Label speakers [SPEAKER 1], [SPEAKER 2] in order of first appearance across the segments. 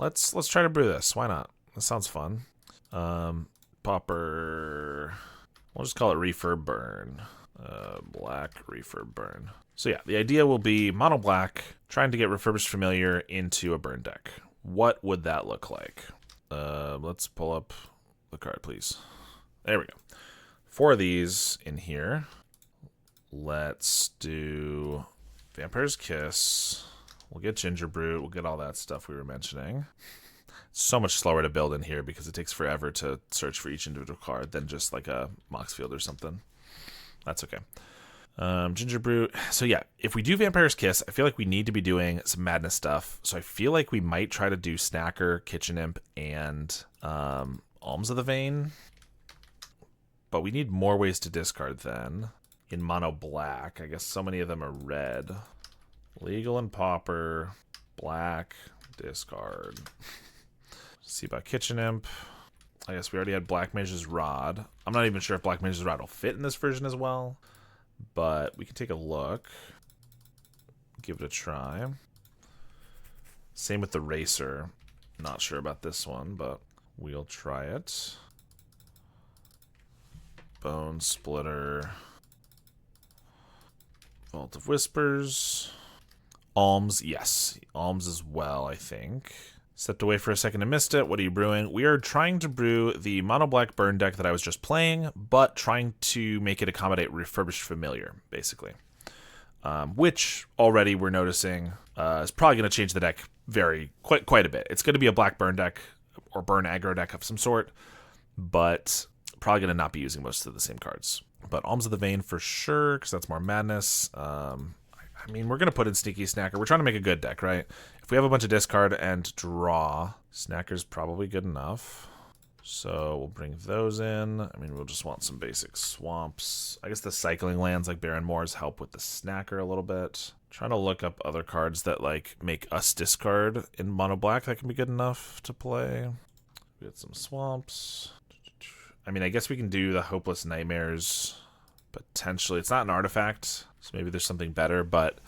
[SPEAKER 1] Let's try to brew this. Why not? That sounds fun. Pauper. We'll just call it refurb burn. Black refurb burn. So yeah, the idea will be mono black, trying to get refurbished familiar into a burn deck. What would that look like? Let's pull up the card, please. There we go. 4 of these in here. Let's do Vampire's Kiss. We'll get Ginger Brute. We'll get all that stuff we were mentioning. It's so much slower to build in here because it takes forever to search for each individual card than just like a Moxfield or something. That's okay. Ginger Brute. So yeah, if we do Vampire's Kiss, I feel like we need to be doing some madness stuff. So I feel like we might try to do Snacker, Kitchen Imp, and Alms of the Vein. But we need more ways to discard then. In mono black, I guess so many of them are red. Legal and Pauper, black, discard. See about Kitchen Imp. I guess we already had Black Mage's Rod. I'm not even sure if Black Mage's Rod will fit in this version as well, but we can take a look. Give it a try. Same with the Racer. Not sure about this one, but we'll try it. Bone Splitter. Vault of Whispers. Alms, yes. Alms as well, I think. Stepped away for a second and missed it. What are you brewing? We are trying to brew the mono black burn deck that I was just playing, but trying to make it accommodate refurbished familiar, basically. Which already we're noticing is probably going to change the deck quite a bit. It's going to be a black burn deck or burn aggro deck of some sort, but probably going to not be using most of the same cards. But Alms of the Vein for sure, because that's more madness. I mean, we're going to put in Sneaky Snacker. We're trying to make a good deck, right? If we have a bunch of discard and draw, Snacker's probably good enough. So we'll bring those in. I mean, we'll just want some basic swamps. I guess the cycling lands like Baron Moors help with the Snacker a little bit. Trying to look up other cards that like make us discard in mono black that can be good enough to play. We get some swamps. I mean, I guess we can do the Hopeless Nightmares. Potentially. It's not an artifact, so maybe there's something better, but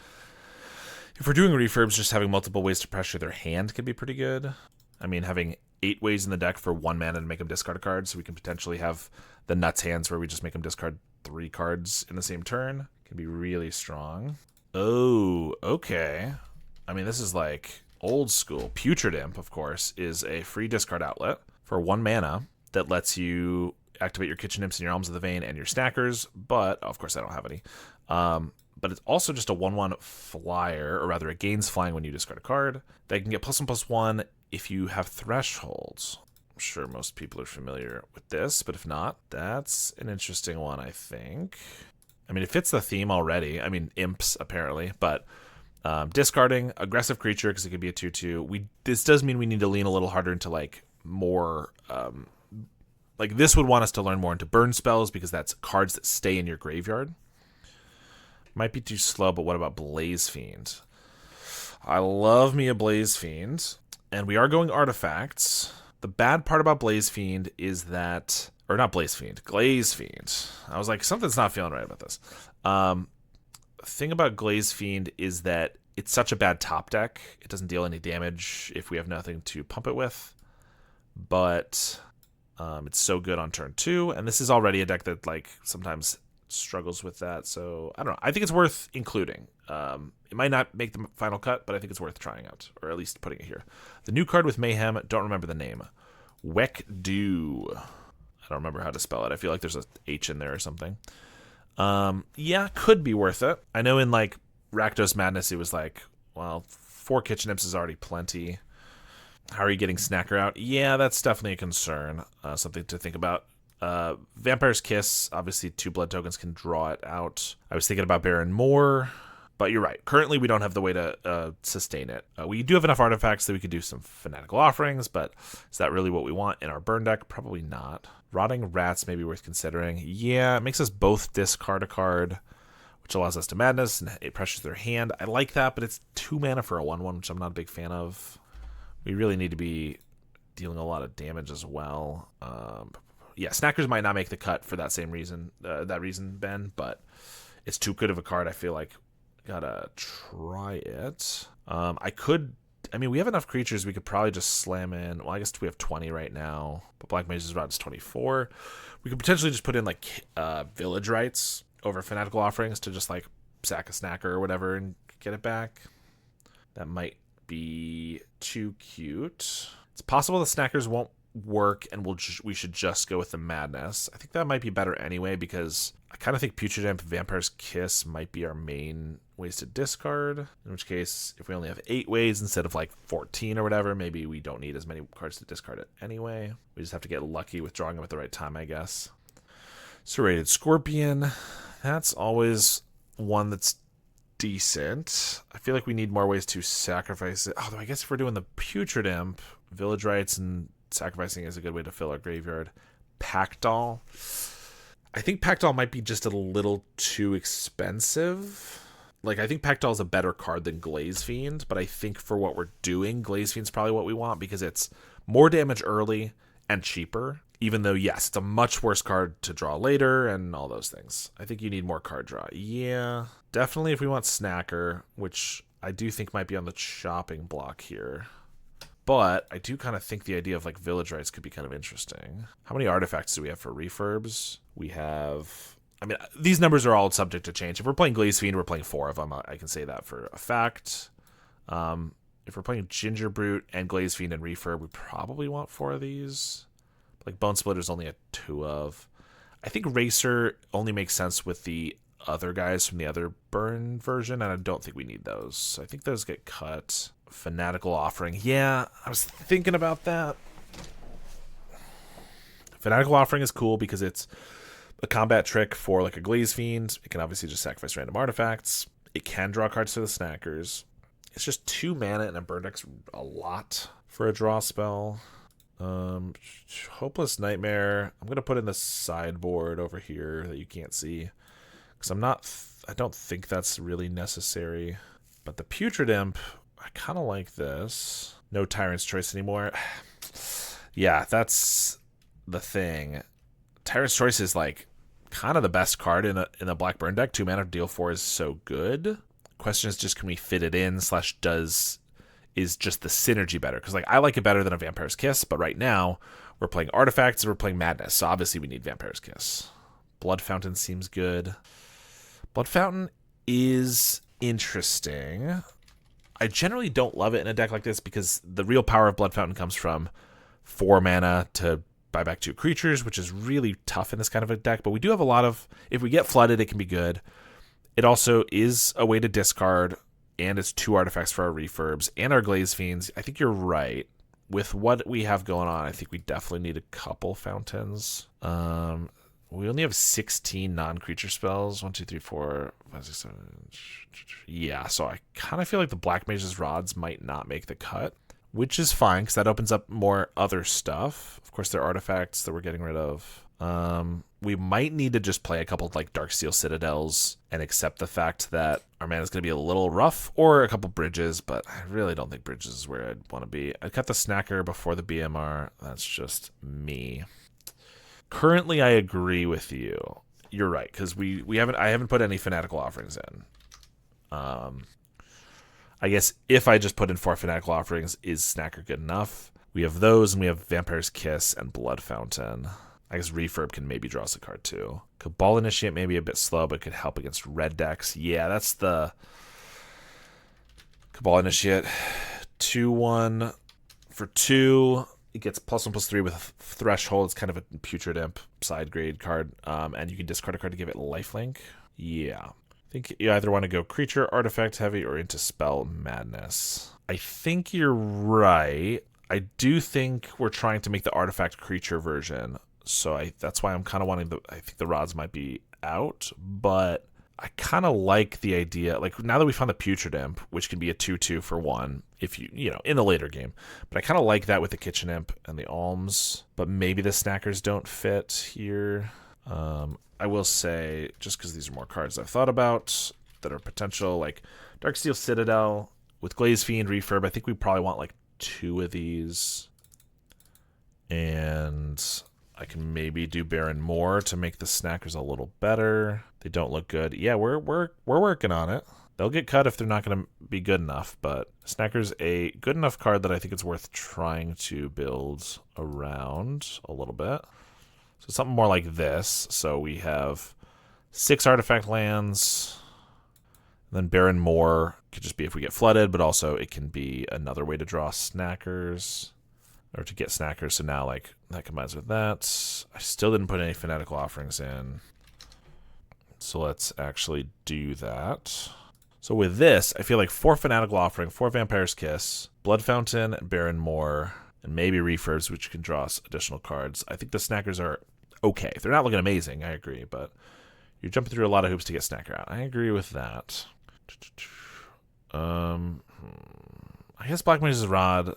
[SPEAKER 1] if we're doing refurbs, just having multiple ways to pressure their hand could be pretty good. I mean, having 8 ways in the deck for 1 mana to make them discard a card, so we can potentially have the nuts hands where we just make them discard 3 cards in the same turn. Can be really strong. Oh, okay. I mean, this is like old school. Putrid Imp, of course, is a free discard outlet for 1 mana that lets you activate your Kitchen Imps and your Alms of the Vein and your Snackers, but of course I don't have any. But it's also just a 1/1 flyer, or rather it gains flying when you discard a card. They can get +1/+1 if you have Thresholds. I'm sure most people are familiar with this, but if not, that's an interesting one, I think. I mean, it fits the theme already. I mean, Imps, apparently, but discarding, aggressive creature, because it could be a 2/2. This does mean we need to lean a little harder into, like, more... like, this would want us to learn more into burn spells, because that's cards that stay in your graveyard. Might be too slow, but what about Blaze Fiend? I love me a Blaze Fiend, and we are going artifacts. The bad part about Blaze Fiend is that... Or not Blaze Fiend, Glaze Fiend. I was like, something's not feeling right about this. The thing about Glaze Fiend is that it's such a bad top deck. It doesn't deal any damage if we have nothing to pump it with. But it's so good on turn 2, and this is already a deck that like sometimes struggles with that. So I don't know. I think it's worth including. It might not make the final cut, but I think it's worth trying out, or at least putting it here. The new card with Mayhem, don't remember the name. Wekdu. I don't remember how to spell it. I feel like there's a H in there or something. Yeah, could be worth it. I know in like Rakdos Madness, it was like, well, 4 Kitchen Imps is already plenty. How are you getting Snacker out? Yeah, that's definitely a concern. Something to think about. Vampire's Kiss, obviously 2 blood tokens can draw it out. I was thinking about Baron Moor, but you're right. Currently, we don't have the way to sustain it. We do have enough artifacts that we could do some Fanatical Offerings, but is that really what we want in our burn deck? Probably not. Rotting Rats may be worth considering. Yeah, it makes us both discard a card, which allows us to Madness, and it pressures their hand. I like that, but it's 2 mana for a 1/1, which I'm not a big fan of. We really need to be dealing a lot of damage as well. Yeah, Snackers might not make the cut for that same reason, Ben, but it's too good of a card. I feel like gotta try it. I could I mean, we have enough creatures. We could probably just slam in. Well, I guess we have 20 right now, but Black Mage's Rod is 24. We could potentially just put in like Village Rites over Fanatical Offerings to just like sack a snacker or whatever and get it back. That might be too cute. It's possible the snackers won't work and we should just go with the Madness. I think that might be better anyway because I kind of think Putrid Imp, Vampire's Kiss might be our main ways to discard. In which case, if we only have 8 ways instead of like 14 or whatever, maybe we don't need as many cards to discard it anyway. We just have to get lucky with drawing them at the right time, I guess. Serrated Scorpion. That's always one that's decent. I feel like we need more ways to sacrifice it. Although I guess if we're doing the Putrid Imp, Village Rites and sacrificing is a good way to fill our graveyard. Packdoll. I think Packdoll might be just a little too expensive. Like, I think Packdoll is a better card than Glaze Fiend, but I think for what we're doing, Glaze Fiend's probably what we want because it's more damage early and cheaper. Even though, yes, it's a much worse card to draw later and all those things. I think you need more card draw. Yeah, definitely if we want Snacker, which I do think might be on the chopping block here. But I do kind of think the idea of like Village Rites could be kind of interesting. How many artifacts do we have for refurbs? We have... I mean, these numbers are all subject to change. If we're playing Glaze Fiend, we're playing 4 of them. I can say that for a fact. If we're playing Ginger Brute and Glaze Fiend and Refurb, we probably want 4 of these. Like Bone Splitter's only a 2 of. I think Racer only makes sense with the other guys from the other burn version, and I don't think we need those. So I think those get cut. Fanatical Offering. Yeah, I was thinking about that. Fanatical Offering is cool because it's a combat trick for like a Glaze Fiend. It can obviously just sacrifice random artifacts. It can draw cards to the snackers. It's just 2 mana and a burn deck's a lot for a draw spell. Hopeless Nightmare. I'm gonna put in the sideboard over here that you can't see because I don't think that's really necessary. But the Putrid Imp, I kind of like this. No Tyrant's Choice anymore. Yeah, that's the thing. Tyrant's Choice is like kind of the best card in a black burn deck. 2 mana to deal 4 is so good. Question is just, can we fit it in / is just the synergy better? Because like I like it better than a Vampire's Kiss, but right now we're playing Artifacts and we're playing Madness, so obviously we need Vampire's Kiss. Blood Fountain seems good. Blood Fountain is interesting. I generally don't love it in a deck like this because the real power of Blood Fountain comes from 4 mana to buy back 2 creatures, which is really tough in this kind of a deck. But we do have a lot of... If we get flooded, it can be good. It also is a way to discard, and it's 2 artifacts for our refurbs and our Glaze Fiends. I think you're right. With what we have going on, I think we definitely need a couple fountains. We only have 16 non-creature spells. 1, 2, 3, 4, 5, 6, 7. Yeah, so I kind of feel like the Black Mage's Rods might not make the cut, which is fine because that opens up more other stuff. Of course, there are artifacts that we're getting rid of. We might need to just play a couple of like Darksteel Citadels and accept the fact that our mana is going to be a little rough, or a couple bridges, but I really don't think bridges is where I'd want to be. I cut the Snacker before the BMR. That's just me. Currently, I agree with you. You're right, because I haven't put any Fanatical Offerings in. I guess if I just put in 4 Fanatical Offerings, is Snacker good enough? We have those, and we have Vampire's Kiss and Blood Fountain. I guess Refurb can maybe draw us a card too. Cabal Initiate may be a bit slow, but could help against red decks. Yeah, that's the Cabal Initiate. 2/1 for 2. It gets +1/+3 with Threshold. It's kind of a Putrid Imp side grade card. And you can discard a card to give it lifelink. Yeah. I think you either want to go creature, artifact heavy, or into spell madness. I think you're right. I do think we're trying to make the artifact creature version. So that's why I'm kind of wanting I think the rods might be out, but I kind of like the idea. Like now that we found the Putrid Imp, which can be a 2/2 for 1 if you know, in the later game. But I kind of like that with the Kitchen Imp and the Alms, but maybe the Snackers don't fit here. I will say, just because these are more cards I've thought about that are potential, like Darksteel Citadel with Glaze Fiend, Refurb, I think we probably want like 2 of these. And I can maybe do Baron more to make the Snackers a little better. They don't look good. Yeah, we're working on it. They'll get cut if they're not going to be good enough, but Snacker's a good enough card that I think it's worth trying to build around a little bit. So something more like this. So we have 6 artifact lands. And then Baron Moor could just be if we get flooded, but also it can be another way to draw Snackers. Or to get Snackers, so now like that combines with that. I still didn't put any Fanatical Offerings in. So let's actually do that. So with this, I feel like 4 Fanatical Offering, 4 Vampire's Kiss, Blood Fountain, Baron Moor, and maybe Refurbs, which can draw us additional cards. I think the Snackers are okay. They're not looking amazing, I agree, but you're jumping through a lot of hoops to get Snacker out. I agree with that. I guess Black Mage's Rod,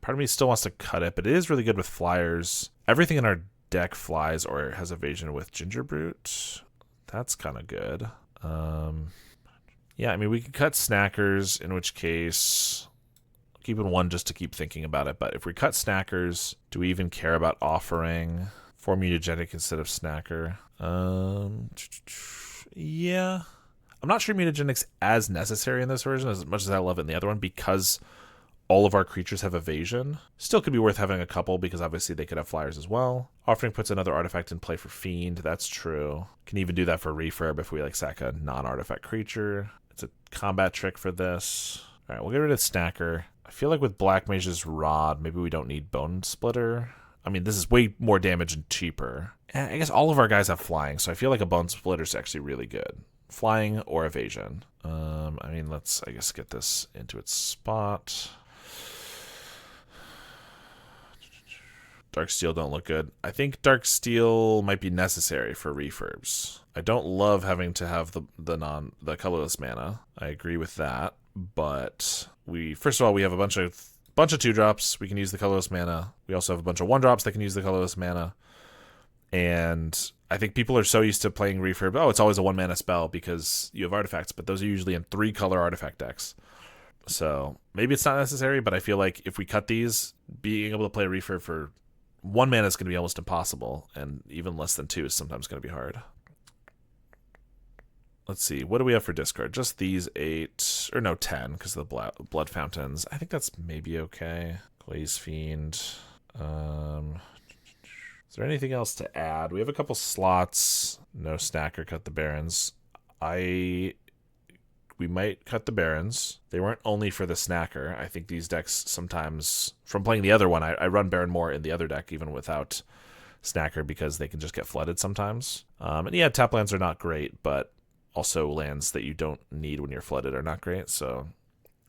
[SPEAKER 1] part of me still wants to cut it, but it is really good with flyers. Everything in our deck flies or has evasion with Gingerbrute. That's kind of good. Yeah, I mean, we could cut Snackers, in which case, keeping 1 just to keep thinking about it. But if we cut Snackers, do we even care about offering 4 Mutagenic instead of Snacker? Yeah. I'm not sure Mutagenic's as necessary in this version as much as I love it in the other one because all of our creatures have evasion. Still could be worth having a couple because obviously they could have flyers as well. Offering puts another artifact in play for Fiend. That's true. Can even do that for Refurb if we like sack a non-artifact creature. It's a combat trick for this. All right, we'll get rid of Snacker. I feel like with Black Mage's Rod, maybe we don't need Bone Splitter. I mean, this is way more damage and cheaper. And I guess all of our guys have flying, so I feel like a Bone Splitter is actually really good. Flying or evasion. I mean, let's, I guess, get this into its spot. Dark Steel don't look good. I think Dark Steel might be necessary for refurbs. I don't love having to have the colorless mana. I agree with that, but first of all we have a bunch of 2-drops. We can use the colorless mana. We also have a bunch of 1-drops that can use the colorless mana. And I think people are so used to playing refurb. Oh, it's always a 1-mana spell because you have artifacts, but those are usually in 3-color artifact decks. So maybe it's not necessary, but I feel like if we cut these, being able to play a refurb for 1 mana is going to be almost impossible, and even less than 2 is sometimes going to be hard. Let's see, what do we have for discard? Just these 8, or no, 10, because of the blood fountains. I think that's maybe okay. Glaze Fiend. Is there anything else to add? We have a couple slots. No Snacker, cut the Barons. We might cut the Barons. They weren't only for the Snacker. I think these decks sometimes, from playing the other one, I run Baron more in the other deck even without Snacker because they can just get flooded sometimes. And yeah, tap lands are not great, but also lands that you don't need when you're flooded are not great. So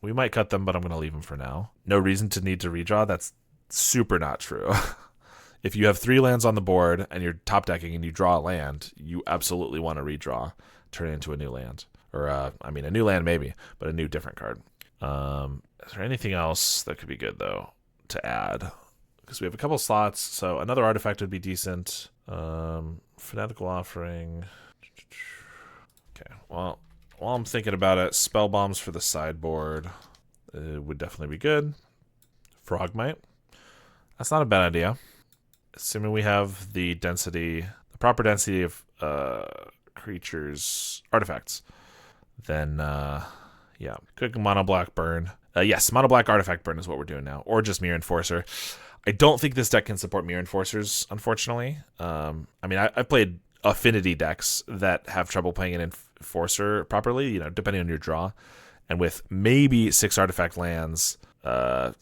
[SPEAKER 1] we might cut them, but I'm going to leave them for now. No reason to need to redraw. That's super not true. If you have 3 lands on the board and you're top decking and you draw a land, you absolutely want to redraw, turn it into a new land. Or, a new land maybe, but a new different card. Is there anything else that could be good, though, to add? Because we have a couple slots, so another artifact would be decent. Fanatical Offering. Okay, well, while I'm thinking about it, Spell Bombs for the sideboard would definitely be good. Frogmite. That's not a bad idea. Assuming we have the proper density of creatures, artifacts. Then, yeah, quick mono black burn. Yes, mono black artifact burn is what we're doing now, or just Mirror Enforcer. I don't think this deck can support Mirror Enforcers, unfortunately. I've played Affinity decks that have trouble playing an Enforcer properly, depending on your draw. And with maybe 6 artifact lands,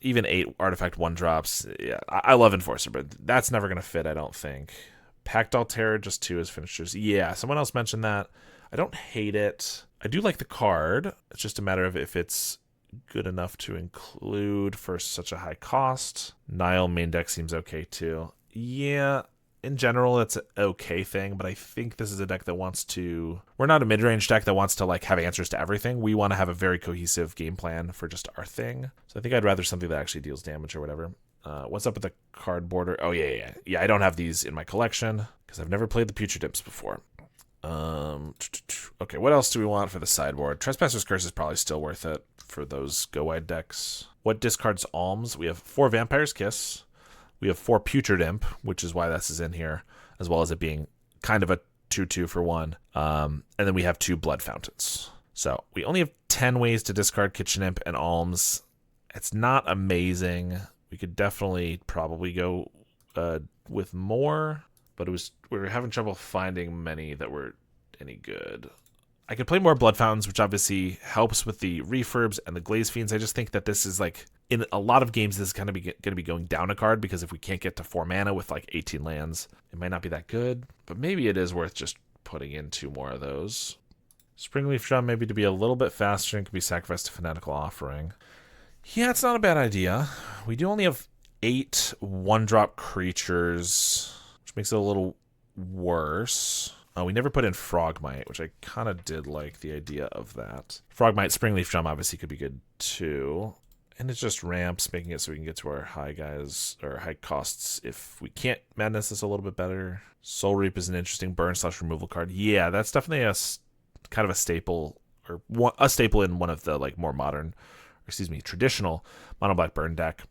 [SPEAKER 1] even 8 artifact 1-drops, yeah, I love Enforcer, but that's never going to fit, I don't think. Pact Altair, just 2 as finishers. Yeah, someone else mentioned that. I don't hate it. I do like the card. It's just a matter of if it's good enough to include for such a high cost. Nile main deck seems okay too. Yeah, in general, it's an okay thing, but I think this is a deck that wants to... We're not a mid-range deck that wants to have answers to everything. We want to have a very cohesive game plan for just our thing. So I think I'd rather something that actually deals damage or whatever. What's up with the card border? Oh, yeah. Yeah, I don't have these in my collection because I've never played the Putrid Imps before. Okay, what else do we want for the sideboard? Trespasser's Curse is probably still worth it for those go-wide decks. What discards Alms? We have 4 Vampire's Kiss. We have 4 Putrid Imp, which is why this is in here, as well as it being kind of a 2/2 for 1. And then we have 2 Blood Fountains. So we only have 10 ways to discard Kitchen Imp and Alms. It's not amazing. We could definitely probably go with more, but we were having trouble finding many that were any good. I could play more Blood Fountains, which obviously helps with the refurbs and the Glaze Fiends. I just think that this is like, in a lot of games, this is going to be going down a card, because if we can't get to 4 mana with like 18 lands, it might not be that good. But maybe it is worth just putting in 2 more of those. Springleaf Drum, maybe to be a little bit faster, and could be sacrificed to Fanatical Offering. Yeah, it's not a bad idea. We do only have 8 1-drop creatures, which makes it a little worse. We never put in Frogmite, which I kind of did like the idea of that. Frogmite, Springleaf Drum obviously could be good too. And it's just ramps, making it so we can get to our high guys, or high costs if we can't madness this a little bit better. Soul Reap is an interesting burn/removal card. Yeah, that's definitely a kind of a staple, or a staple in one of the like more modern, traditional mono black burn deck.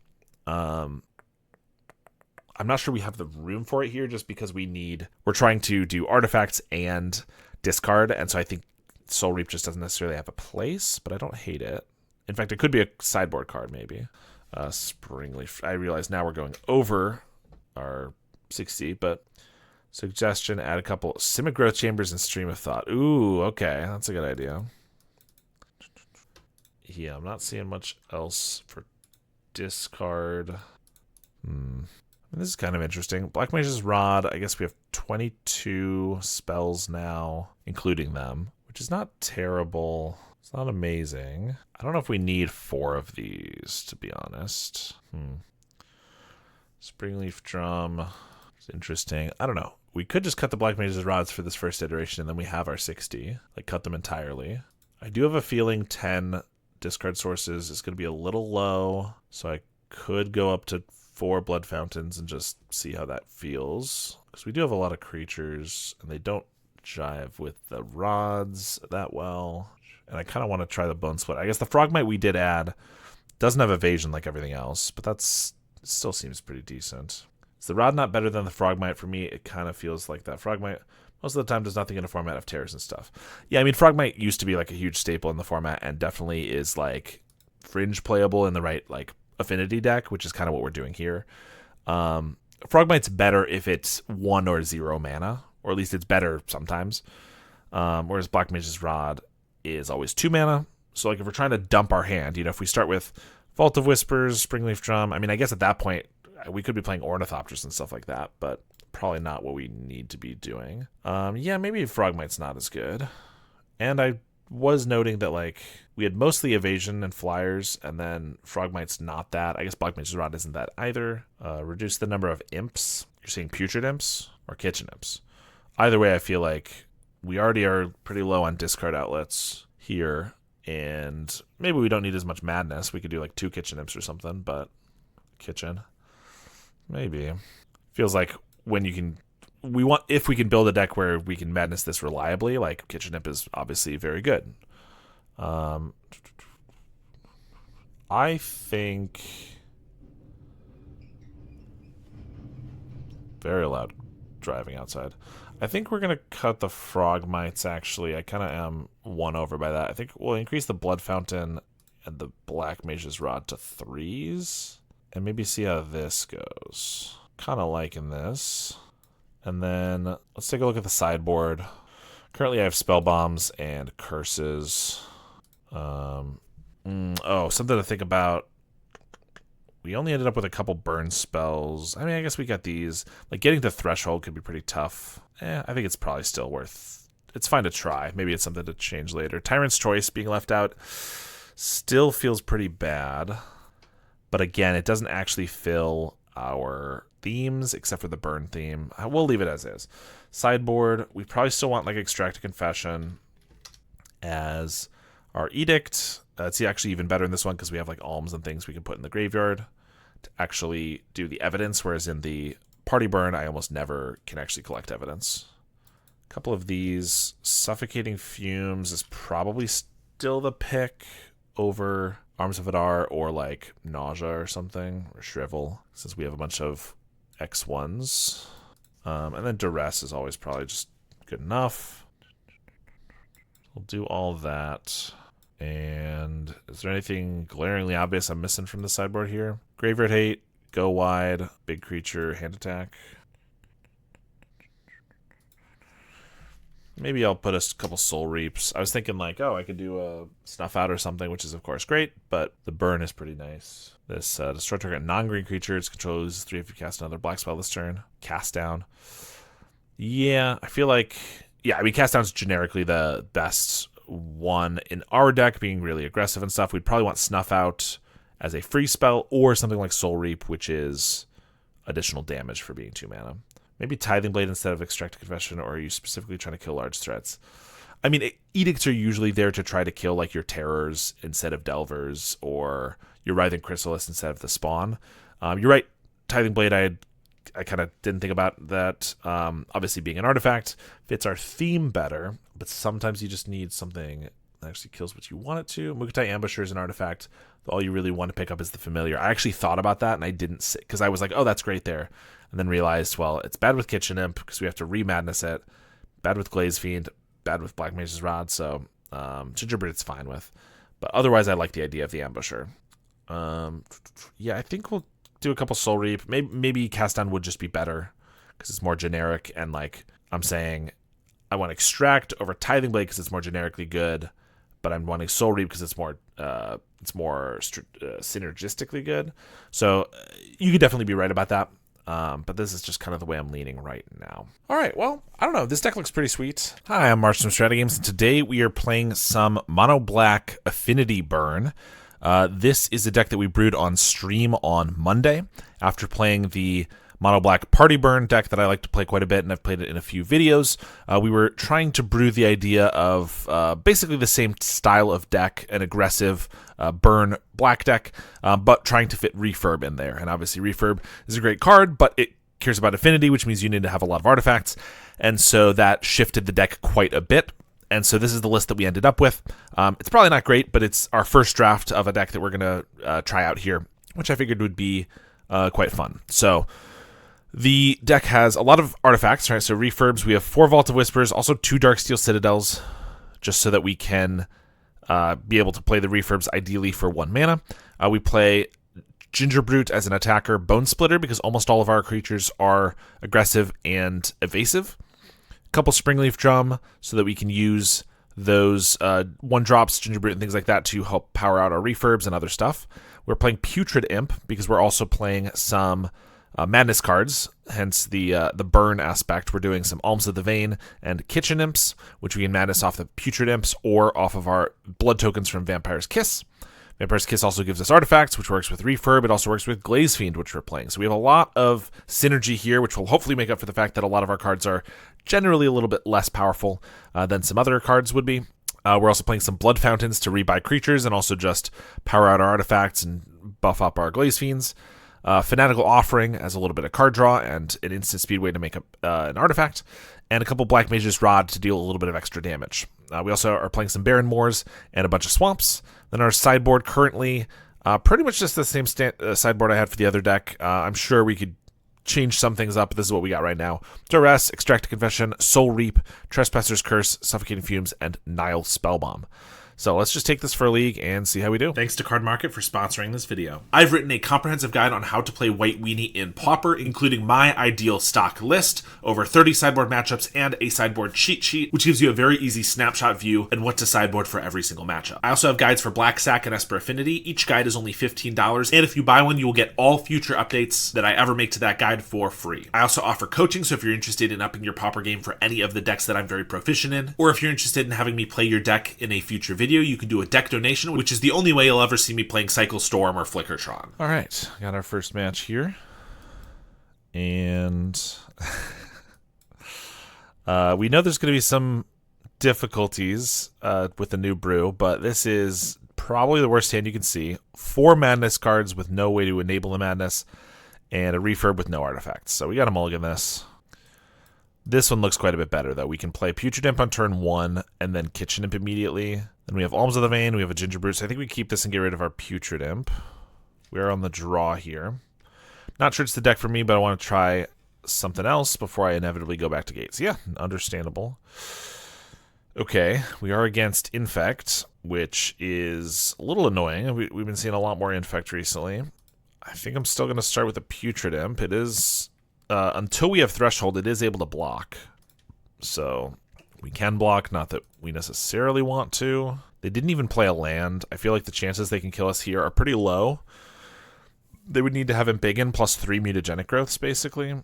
[SPEAKER 1] I'm not sure we have the room for it here, just because we're trying to do artifacts and discard, and so I think Soul Reap just doesn't necessarily have a place, but I don't hate it. In fact, it could be a sideboard card, maybe. Springleaf. I realize now we're going over our 60, but suggestion, add a couple Simic Growth Chambers and Stream of Thought. Ooh, okay, that's a good idea. Yeah, I'm not seeing much else for discard. This is kind of interesting. Black Mage's Rod, I guess we have 22 spells now, including them, which is not terrible. It's not amazing. I don't know if we need 4 of these, to be honest. Springleaf Drum is interesting. I don't know. We could just cut the Black Mage's Rods for this first iteration, and then we have our 60. Like, cut them entirely. I do have a feeling 10 discard sources is going to be a little low, so I could go up to 4 Blood Fountains and just see how that feels, because we do have a lot of creatures and they don't jive with the rods that well, and I kind of want to try the Bone Split. I guess the Frogmite we did add doesn't have evasion like everything else, but it still seems pretty decent. Is the Rod not better than the Frogmite? For me, it kind of feels like that. Frogmite most of the time does nothing in a format of terrors and stuff. Yeah, I mean, Frogmite used to be like a huge staple in the format, and definitely is like fringe playable in the right like Affinity deck, which is kind of what we're doing here. Frogmite's better if it's 1 or 0 mana, or at least it's better sometimes. Whereas Black Mage's Rod is always 2 mana. So like if we're trying to dump our hand, if we start with Vault of Whispers, Springleaf Drum, I mean, I guess at that point we could be playing Ornithopters and stuff like that, but probably not what we need to be doing. Yeah, maybe Frogmite's not as good. And I was noting that like we had mostly evasion and flyers, and then Frogmite's not that. I guess Black Mage's Rod isn't that either. Reduce the number of imps. You're seeing putrid imps or kitchen imps. Either way, I feel like we already are pretty low on discard outlets here, and maybe we don't need as much madness. We could do like 2 kitchen imps or something, but kitchen maybe feels like when you can. If we can build a deck where we can madness this reliably, like Kitchen Imp is obviously very good. I think very loud driving outside. I think we're gonna cut the Frogmites. Actually, I kind of am won over by that. I think we'll increase the Blood Fountain and the Black Mage's Rod to 3s, and maybe see how this goes. Kind of liking this. And then let's take a look at the sideboard. Currently I have spell bombs and curses. Something to think about. We only ended up with a couple burn spells. I mean, I guess we got these. Like getting to Threshold could be pretty tough. I think it's probably still worth. It's fine to try. Maybe it's something to change later. Tyrant's Choice being left out still feels pretty bad. But again, it doesn't actually fill our themes except for the burn theme. We'll leave it as is. Sideboard, we probably still want like Extract a Confession as our Edict. It's actually even better in this one because we have like alms and things we can put in the graveyard to actually do the evidence, whereas in the party burn I almost never can actually collect evidence. A couple of these. Suffocating Fumes is probably still the pick over Arms of Hadar or like Nausea or something, or Shrivel, since we have a bunch of X1s. And then Duress is always probably just good enough. We'll do all that. And is there anything glaringly obvious I'm missing from the sideboard here? Graveyard Hate, go wide, big creature, hand attack. Maybe I'll put a couple Soul Reaps. I was thinking like, oh, I could do a Snuff Out or something, which is of course great, but the burn is pretty nice. This destroy target non-green creature. Its control loses 3 if you cast another black spell this turn. Cast down. Yeah, I feel like, yeah, I mean, cast down is generically the best one in our deck, being really aggressive and stuff. We'd probably want Snuff Out as a free spell or something like Soul Reap, which is additional damage for being 2 mana. Maybe Tithing Blade instead of Extract Confession, or are you specifically trying to kill large threats? I mean, Edicts are usually there to try to kill like your Terrors instead of Delvers, or your Writhing Chrysalis instead of the Spawn. You're right, Tithing Blade, I kind of didn't think about that. Obviously, being an artifact fits our theme better, but sometimes you just need something that actually kills what you want it to. Mukotai Ambusher is an artifact. All you really want to pick up is the Familiar. I actually thought about that, and I didn't sit, because I was like, oh, that's great there. And then realized, well, it's bad with Kitchen Imp, because we have to re-madness it. Bad with Glaze Fiend. Bad with Black Mage's Rod, so Gingerbread it's fine with. But otherwise, I like the idea of the Ambusher. Yeah, I think we'll do a couple Soul Reap. Maybe Cast Down would just be better, because it's more generic, and like I'm saying, I want Extract over Tithing Blade because it's more generically good, but I'm wanting Soul Reap because it's more synergistically good. So you could definitely be right about that. But this is just kind of the way I'm leaning right now. All right, well, I don't know. This deck looks pretty sweet. Hi, I'm Marsh from StrataGames, and today we are playing some Mono Black Affinity Burn. This is a deck that we brewed on stream on Monday after playing the Mono Black Party Burn deck that I like to play quite a bit, and I've played it in a few videos. We were trying to brew the idea of basically the same style of deck, an aggressive burn black deck, but trying to fit Refurb in there. And obviously Refurb is a great card, but it cares about Affinity, which means you need to have a lot of artifacts, and so that shifted the deck quite a bit. And so this is the list that we ended up with. It's probably not great, but it's our first draft of a deck that we're going to try out here, which I figured would be quite fun. So the deck has a lot of artifacts, right? So Refurbs, we have 4 Vault of Whispers, also 2 Darksteel Citadels, just so that we can be able to play the Refurbs ideally for 1 mana. We play Gingerbrute as an attacker, Bone Splitter, because almost all of our creatures are aggressive and evasive. A couple Springleaf Drum, so that we can use those 1-drops, Gingerbrute, and things like that to help power out our Refurbs and other stuff. We're playing Putrid Imp, because we're also playing some Madness cards, hence the burn aspect. We're doing some Alms of the Vein and Kitchen Imps, which we can madness off the Putrid Imps or off of our blood tokens from Vampire's Kiss. Vampire's Kiss also gives us artifacts, which works with Refurb. It also works with Glaze Fiend, which we're playing. So we have a lot of synergy here, which will hopefully make up for the fact that a lot of our cards are generally a little bit less powerful than some other cards would be. We're also playing some Blood Fountains to rebuy creatures and also just power out our artifacts and buff up our Glaze Fiends. Fanatical Offering as a little bit of card draw and an instant speed way to make an artifact, and a couple Black Mage's Rod to deal a little bit of extra damage. We also are playing some Barren Moors and a bunch of Swamps. Then our sideboard currently, pretty much just the same sideboard I had for the other deck. I'm sure we could change some things up, but this is what we got right now. Duress, Extract Confession, Soul Reap, Trespasser's Curse, Suffocating Fumes, and Nile Spellbomb. So let's just take this for a league and see how we do. Thanks to Card Market for sponsoring this video. I've written a comprehensive guide on how to play White Weenie in Pauper, including my ideal stock list, over 30 sideboard matchups, and a sideboard cheat sheet, which gives you a very easy snapshot view and what to sideboard for every single matchup. I also have guides for Black Sack and Esper Affinity. Each guide is only $15, and if you buy one, you will get all future updates that I ever make to that guide for free. I also offer coaching, so if you're interested in upping your Pauper game for any of the decks that I'm very proficient in, or if you're interested in having me play your deck in a future video, you can do a deck donation, which is the only way you'll ever see me playing Cycle Storm or Flickertron. All right, got our first match here. And we know there's going to be some difficulties with the new brew, but this is probably the worst hand you can see. 4 Madness cards with no way to enable the Madness, and a Refurb with no artifacts. So we got to mulligan this. This one looks quite a bit better, though. We can play Putrid Imp on turn 1, and then Kitchen Imp immediately. Then we have Alms of the Vein, we have a Gingerbrute, so I think we keep this and get rid of our Putrid Imp. We are on the draw here. Not sure it's the deck for me, but I want to try something else before I inevitably go back to Gates. Yeah, understandable. Okay, we are against Infect, which is a little annoying. We've been seeing a lot more Infect recently. I think I'm still going to start with a Putrid Imp. It is, until we have Threshold, it is able to block. So we can block, not that we necessarily want to. They didn't even play a land. I feel like the chances they can kill us here are pretty low. They would need to have Embiggen plus 3 mutagenic growths, basically.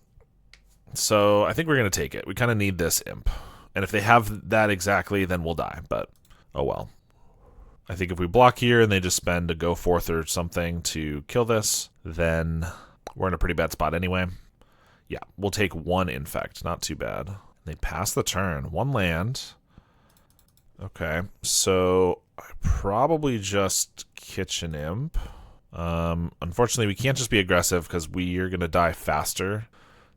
[SPEAKER 1] So I think we're going to take it. We kind of need this Imp. And if they have that exactly, then we'll die. But, oh well. I think if we block here and they just spend a go forth or something to kill this, then we're in a pretty bad spot anyway. Yeah, we'll take 1 Infect. Not too bad. They pass the turn. 1 land. Okay, so I probably just Kitchen Imp. Unfortunately, we can't just be aggressive because we are going to die faster.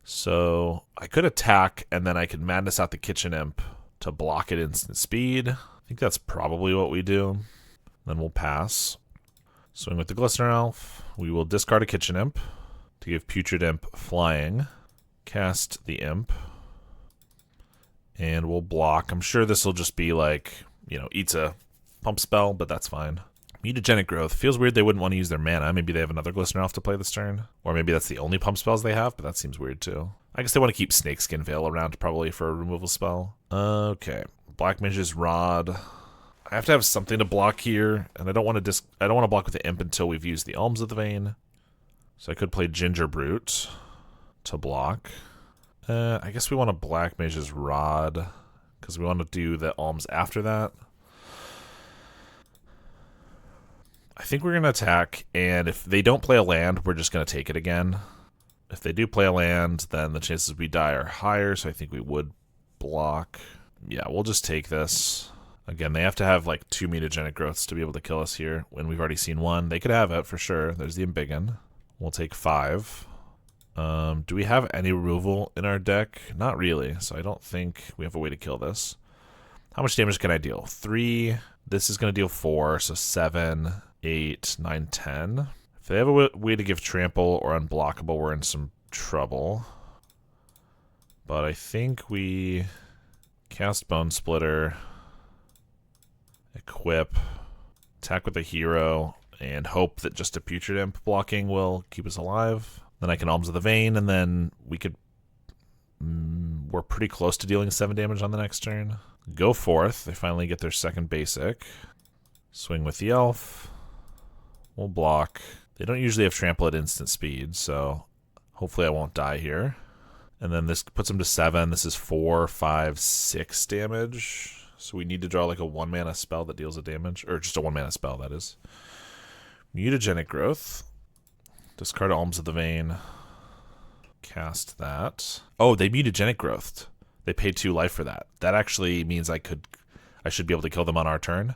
[SPEAKER 1] So I could attack, and then I could Madness out the Kitchen Imp to block it instant speed. I think that's probably what we do. Then we'll pass. Swing with the Glistener Elf. We will discard a Kitchen Imp to give Putrid Imp flying. Cast the Imp. And we'll block. I'm sure this will just be like, you know, eats a pump spell, but that's fine. Mutagenic Growth. Feels weird they wouldn't want to use their mana. Maybe they have another Glistener Elf to play this turn. Or maybe that's the only pump spells they have, but that seems weird too. I guess they want to keep Snakeskin Veil around probably for a removal spell. Okay. Black Mage's Rod. I have to have something to block here, and I don't want to block with the Imp until we've used the Alms of the Vein. So I could play Ginger Brute to block. I guess we want a Black Mage's Rod because we want to do the Alms after that. I think we're going to attack, and if they don't play a land, we're just going to take it again. If they do play a land, then the chances we die are higher, so I think we would block. Yeah, we'll just take this. Again, they have to have like 2 mutagenic growths to be able to kill us here. When we've already seen 1, they could have it for sure. There's the Embiggen. We'll take 5. Do we have any removal in our deck? Not really, so I don't think we have a way to kill this. How much damage can I deal? 3. This is going to deal 4, so 7, 8, 9, 10. If they have a way to give trample or unblockable, we're in some trouble. But I think we cast Bone Splitter, equip, attack with a hero, and hope that just a Putrid Imp blocking will keep us alive. Then I can Alms of the Vein, and then we could... we're pretty close to dealing 7 damage on the next turn. Go forth. They finally get their second basic. Swing with the Elf. We'll block. They don't usually have trample at instant speed, so hopefully I won't die here. And then this puts them to 7. This is 4, 5, 6 damage. So we need to draw like a 1-mana spell that deals a damage. Or just a 1-mana spell, that is. Mutagenic Growth. Discard Alms of the Vein. Cast that. Oh, they Mutagenic Growthed. They paid 2 life for that. That actually means I should be able to kill them on our turn.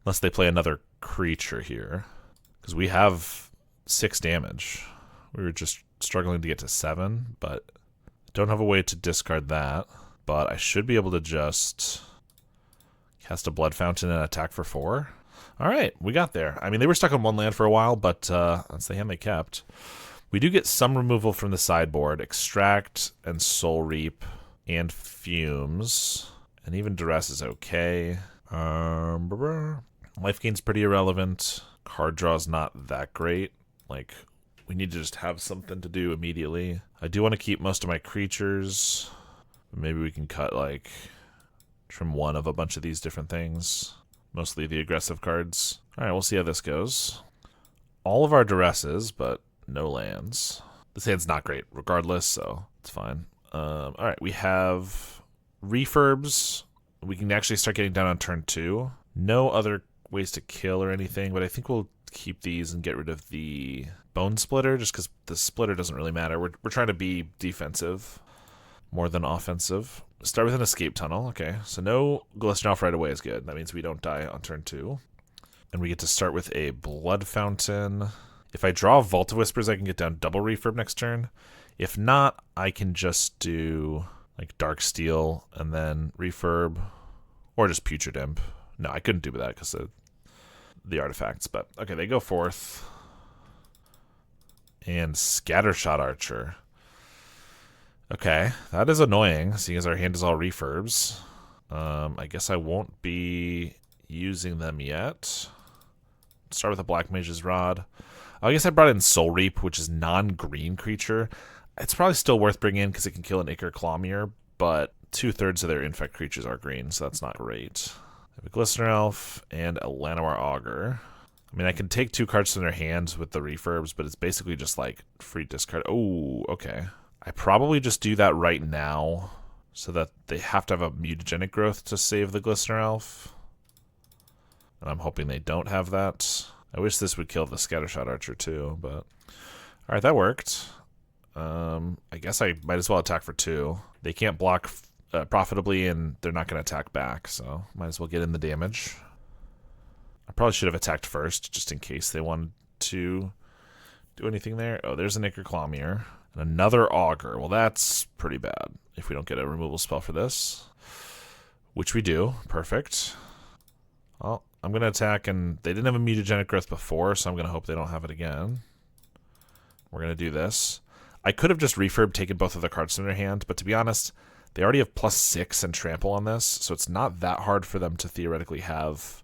[SPEAKER 1] Unless they play another creature here. Because we have 6 damage. We were just struggling to get to 7, but don't have a way to discard that. But I should be able to just cast a Blood Fountain and attack for 4. Alright, we got there. I mean, they were stuck on 1 land for a while, but that's the hand they kept. We do get some removal from the sideboard. Extract and Soul Reap and Fumes. And even Duress is okay. Life gain's pretty irrelevant. Card draw's not that great. Like, we need to just have something to do immediately. I do want to keep most of my creatures. Maybe we can cut, like, trim 1 of a bunch of these different things. Mostly the aggressive cards. Alright, we'll see how this goes. All of our Duresses, but no lands. This hand's not great regardless, so it's fine. Alright, we have refurbs. We can actually start getting down on turn 2. No other ways to kill or anything, but I think we'll keep these and get rid of the Bone Splitter, just because the splitter doesn't really matter. We're trying to be defensive more than offensive. Start with an Escape Tunnel. Okay, so no Glistener Elf right away is good. That means we don't die on turn 2. And we get to start with a Blood Fountain. If I draw Vault of Whispers, I can get down double refurb next turn. If not, I can just do like Dark Steel and then refurb, or just Putrid Imp. No, I couldn't do that because of the artifacts, but okay, they go forth. And Scattershot Archer. Okay, that is annoying, seeing as our hand is all refurbs. I guess I won't be using them yet. Start with a Black Mage's Rod. I guess I brought in Soul Reap, which is non-green creature. It's probably still worth bringing in because it can kill an Ichor Clawmere, but 2/3 of their infect creatures are green, so that's not great. I have a Glistener Elf and a Llanowar Augur. I mean, I can take 2 cards from their hands with the refurbs, but it's basically just like free discard. Oh, okay. I probably just do that right now so that they have to have a mutagenic growth to save the Glistener Elf. And I'm hoping they don't have that. I wish this would kill the Scattershot Archer too, but... Alright, that worked. I guess I might as well attack for 2. They can't block profitably, and they're not going to attack back, so might as well get in the damage. I probably should have attacked first, just in case they wanted to do anything there. Oh, there's an Ichor Clawmere. And another Augur. Well, that's pretty bad if we don't get a removal spell for this. Which we do. Perfect. Well, I'm going to attack, and they didn't have a mutagenic growth before, so I'm going to hope they don't have it again. We're going to do this. I could have just refurb, taken both of the cards in their hand, but to be honest, they already have +6 and trample on this, so it's not that hard for them to theoretically have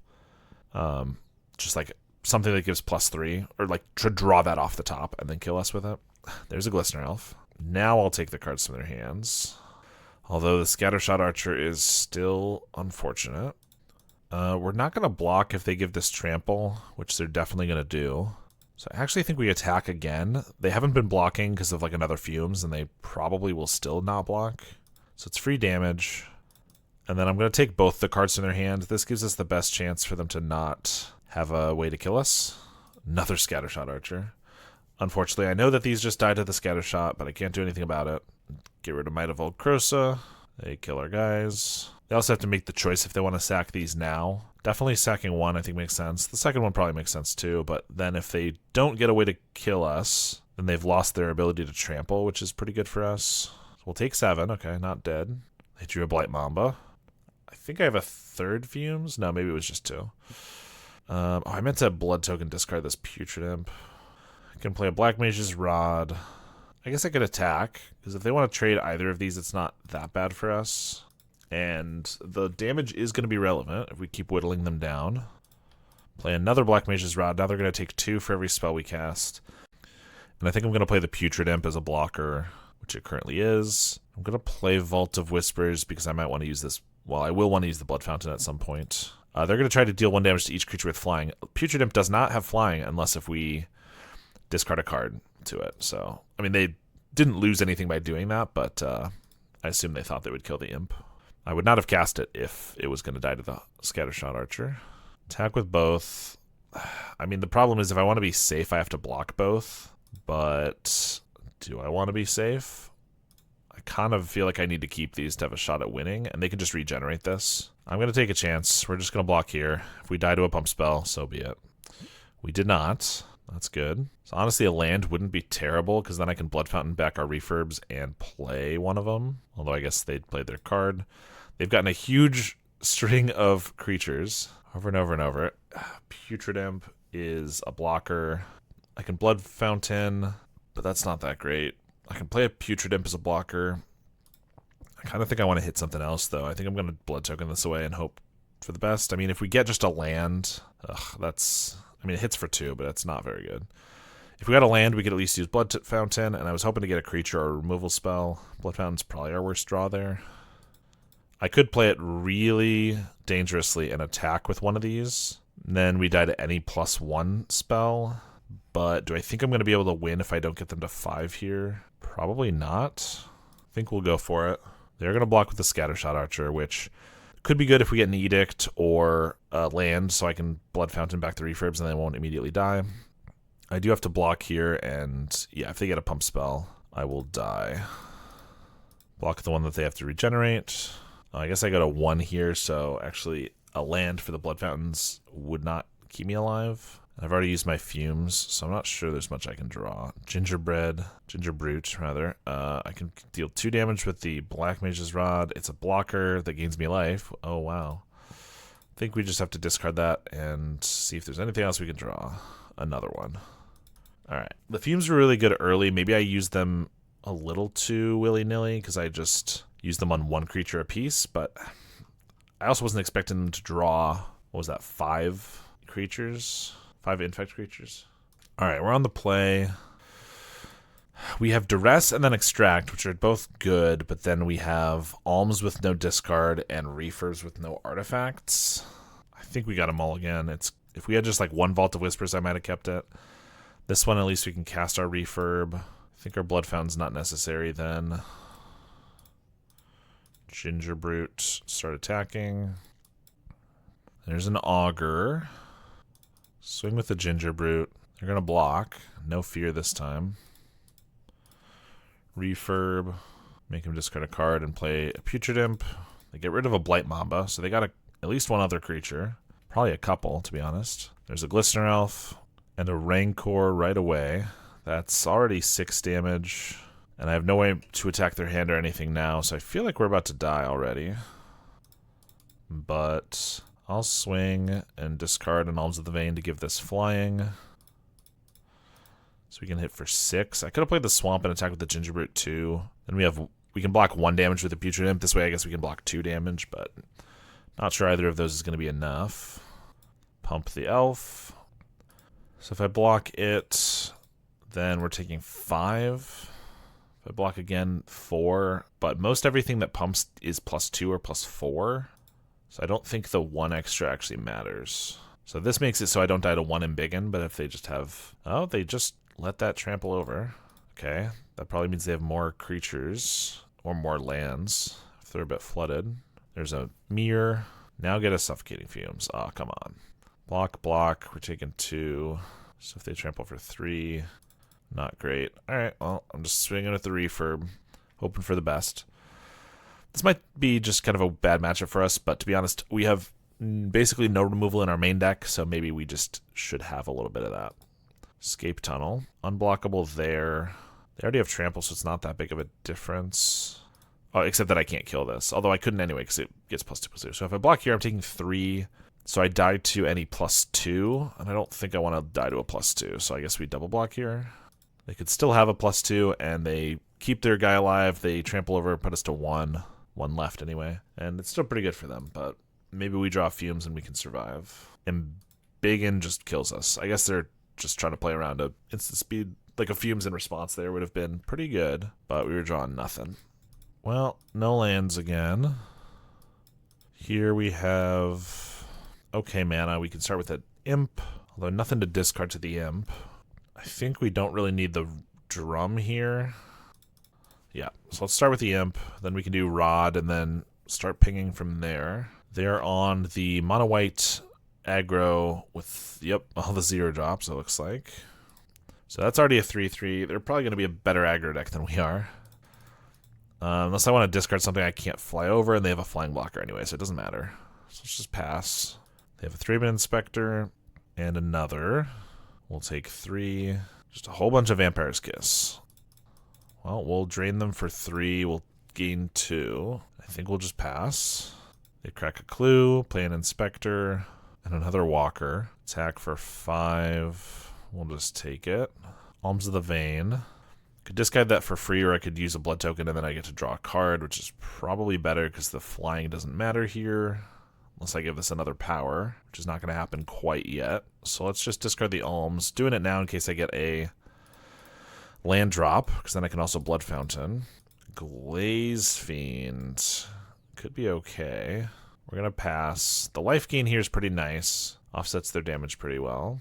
[SPEAKER 1] just like something that gives +3, or like to draw that off the top and then kill us with it. There's a Glistener Elf. Now I'll take the cards from their hands. Although the Scattershot Archer is still unfortunate. We're not going to block if they give this trample, which they're definitely going to do. So I actually think we attack again. They haven't been blocking because of like another Fumes, and they probably will still not block. So it's free damage. And then I'm going to take both the cards in their hand. This gives us the best chance for them to not have a way to kill us. Another Scattershot Archer. Unfortunately, I know that these just died to the Scattershot, but I can't do anything about it. Get rid of Might of Old Krosa. They kill our guys. They also have to make the choice if they want to sack these now. Definitely sacking one, I think, makes sense. The second one probably makes sense too, but then if they don't get a way to kill us, then they've lost their ability to trample, which is pretty good for us. So we'll take 7. Okay, not dead. They drew a Blight Mamba. I think I have a 3rd Fumes. No, maybe it was just 2. Oh, I meant to Blood Token discard this Putrid Imp. I can play a Black Mage's Rod. I guess I could attack, because if they want to trade either of these, it's not that bad for us. And the damage is going to be relevant if we keep whittling them down. Play another Black Mage's Rod. Now they're going to take 2 for every spell we cast. And I think I'm going to play the Putrid Imp as a blocker, which it currently is. I'm going to play Vault of Whispers because I might want to use this. Well, I will want to use the Blood Fountain at some point. They're going to try to deal 1 damage to each creature with flying. Putrid Imp does not have flying unless if we discard a card to it. So, I mean, they didn't lose anything by doing that, but I assume they thought they would kill the Imp. I would not have cast it if it was going to die to the Scattershot Archer. Attack with both. I mean, the problem is if I want to be safe, I have to block both. But do I want to be safe? I kind of feel like I need to keep these to have a shot at winning, and they can just regenerate this. I'm going to take a chance. We're just going to block here. If we die to a pump spell, so be it. We did not. That's good. So honestly, a land wouldn't be terrible, because then I can Blood Fountain back our refurbs and play one of them. Although I guess they'd play their card. They've gotten a huge string of creatures over and over and over. Putrid Imp is a blocker. I can Blood Fountain, but that's not that great. I can play a Putrid Imp as a blocker. I kind of think I want to hit something else, though. I think I'm going to Blood Token this away and hope for the best. I mean, if we get just a land, that's... I mean, it hits for 2, but it's not very good. If we got a land, we could at least use Blood Fountain, and I was hoping to get a creature or a removal spell. Blood Fountain's probably our worst draw there. I could play it really dangerously and attack with one of these. And then we die to any +1 spell. But do I think I'm going to be able to win if I don't get them to 5 here? Probably not. I think we'll go for it. They're going to block with the Scattershot Archer, which could be good if we get an Edict or a land, so I can Blood Fountain back the refurbs and they won't immediately die. I do have to block here, and yeah, if they get a pump spell, I will die. Block the one that they have to regenerate. I guess I got a 1 here, so actually a land for the Blood Fountains would not keep me alive. I've already used my Fumes, so I'm not sure there's much I can draw. Gingerbrute, rather. I can deal 2 damage with the Black Mage's Rod. It's a blocker that gains me life. Oh, wow. I think we just have to discard that and see if there's anything else we can draw. Another one. Alright. The Fumes were really good early. Maybe I used them a little too willy-nilly because I just used them on 1 creature apiece, but I also wasn't expecting them to draw, what was that, 5 creatures? 5 infect creatures? Alright, we're on the play. We have Duress and then Extract, which are both good, but then we have Alms with no discard and Reefers with no artifacts. I think we got them all again. If we had just like 1 Vault of Whispers, I might have kept it. This one, at least we can cast our Refurb. I think our Blood Fountain's not necessary then. Ginger Brute, start attacking. There's an Augur. Swing with the Ginger Brute. They're going to block. No fear this time. Refurb. Make him discard a card and play a Putrid Imp. They get rid of a Blight Mamba, so they got at least 1 other creature. Probably a couple, to be honest. There's a Glistener Elf and a Rancor right away. That's already 6 damage. And I have no way to attack their hand or anything now, so I feel like we're about to die already. But I'll swing and discard an Alms of the Vein to give this flying. So we can hit for 6. I could have played the Swamp and attack with the Ginger Brute too. Then we can block 1 damage with the Putrid Imp. This way I guess we can block 2 damage, but not sure either of those is going to be enough. Pump the Elf. So if I block it, then we're taking 5. If I block again, 4. But most everything that pumps is +2 or +4. So I don't think the 1 extra actually matters. So this makes it so I don't die to 1 Embiggen, but if they just have... Oh, they just let that trample over. Okay, that probably means they have more creatures or more lands if they're a bit flooded. There's a Mirror. Now get a Suffocating Fumes. Oh, come on. Block, block. We're taking 2. So if they trample for 3... Not great. Alright, well, I'm just swinging with the Refurb, hoping for the best. This might be just kind of a bad matchup for us, but to be honest, we have basically no removal in our main deck, so maybe we just should have a little bit of that. Escape Tunnel. Unblockable there. They already have Trample, so it's not that big of a difference. Oh, except that I can't kill this, although I couldn't anyway because it gets +2/+2. So if I block here, I'm taking 3. So I die to any +2, and I don't think I want to die to a +2, so I guess we double block here. They could still have a +2, and they keep their guy alive. They trample over, put us to 1. 1 left anyway. And it's still pretty good for them, but maybe we draw Fumes and we can survive. And Biggin just kills us. I guess they're just trying to play around a instant speed. Like a Fumes in response there would have been pretty good, but we were drawing nothing. Well, no lands again. Here we have... Okay, mana. We can start with an Imp, although nothing to discard to the Imp. I think we don't really need the Drum here. Yeah, so let's start with the Imp, then we can do Rod, and then start pinging from there. They're on the mono-white aggro with, yep, all the 0 drops, it looks like. So that's already a 3/3. They're probably going to be a better aggro deck than we are. Unless I want to discard something I can't fly over, and they have a flying blocker anyway, so it doesn't matter. So let's just pass. They have a 3-man Inspector, and another. We'll take 3. Just a whole bunch of Vampire's Kiss. Well, we'll drain them for 3. We'll gain 2. I think we'll just pass. They crack a Clue, play an Inspector, and another Walker. Attack for 5. We'll just take it. Alms of the Vein. Could discard that for free, or I could use a blood token and then I get to draw a card, which is probably better because the flying doesn't matter here. Unless I give this another power, which is not going to happen quite yet. So let's just discard the Alms. Doing it now in case I get a land drop, because then I can also Blood Fountain. Glaze Fiend. Could be okay. We're going to pass. The life gain here is pretty nice. Offsets their damage pretty well.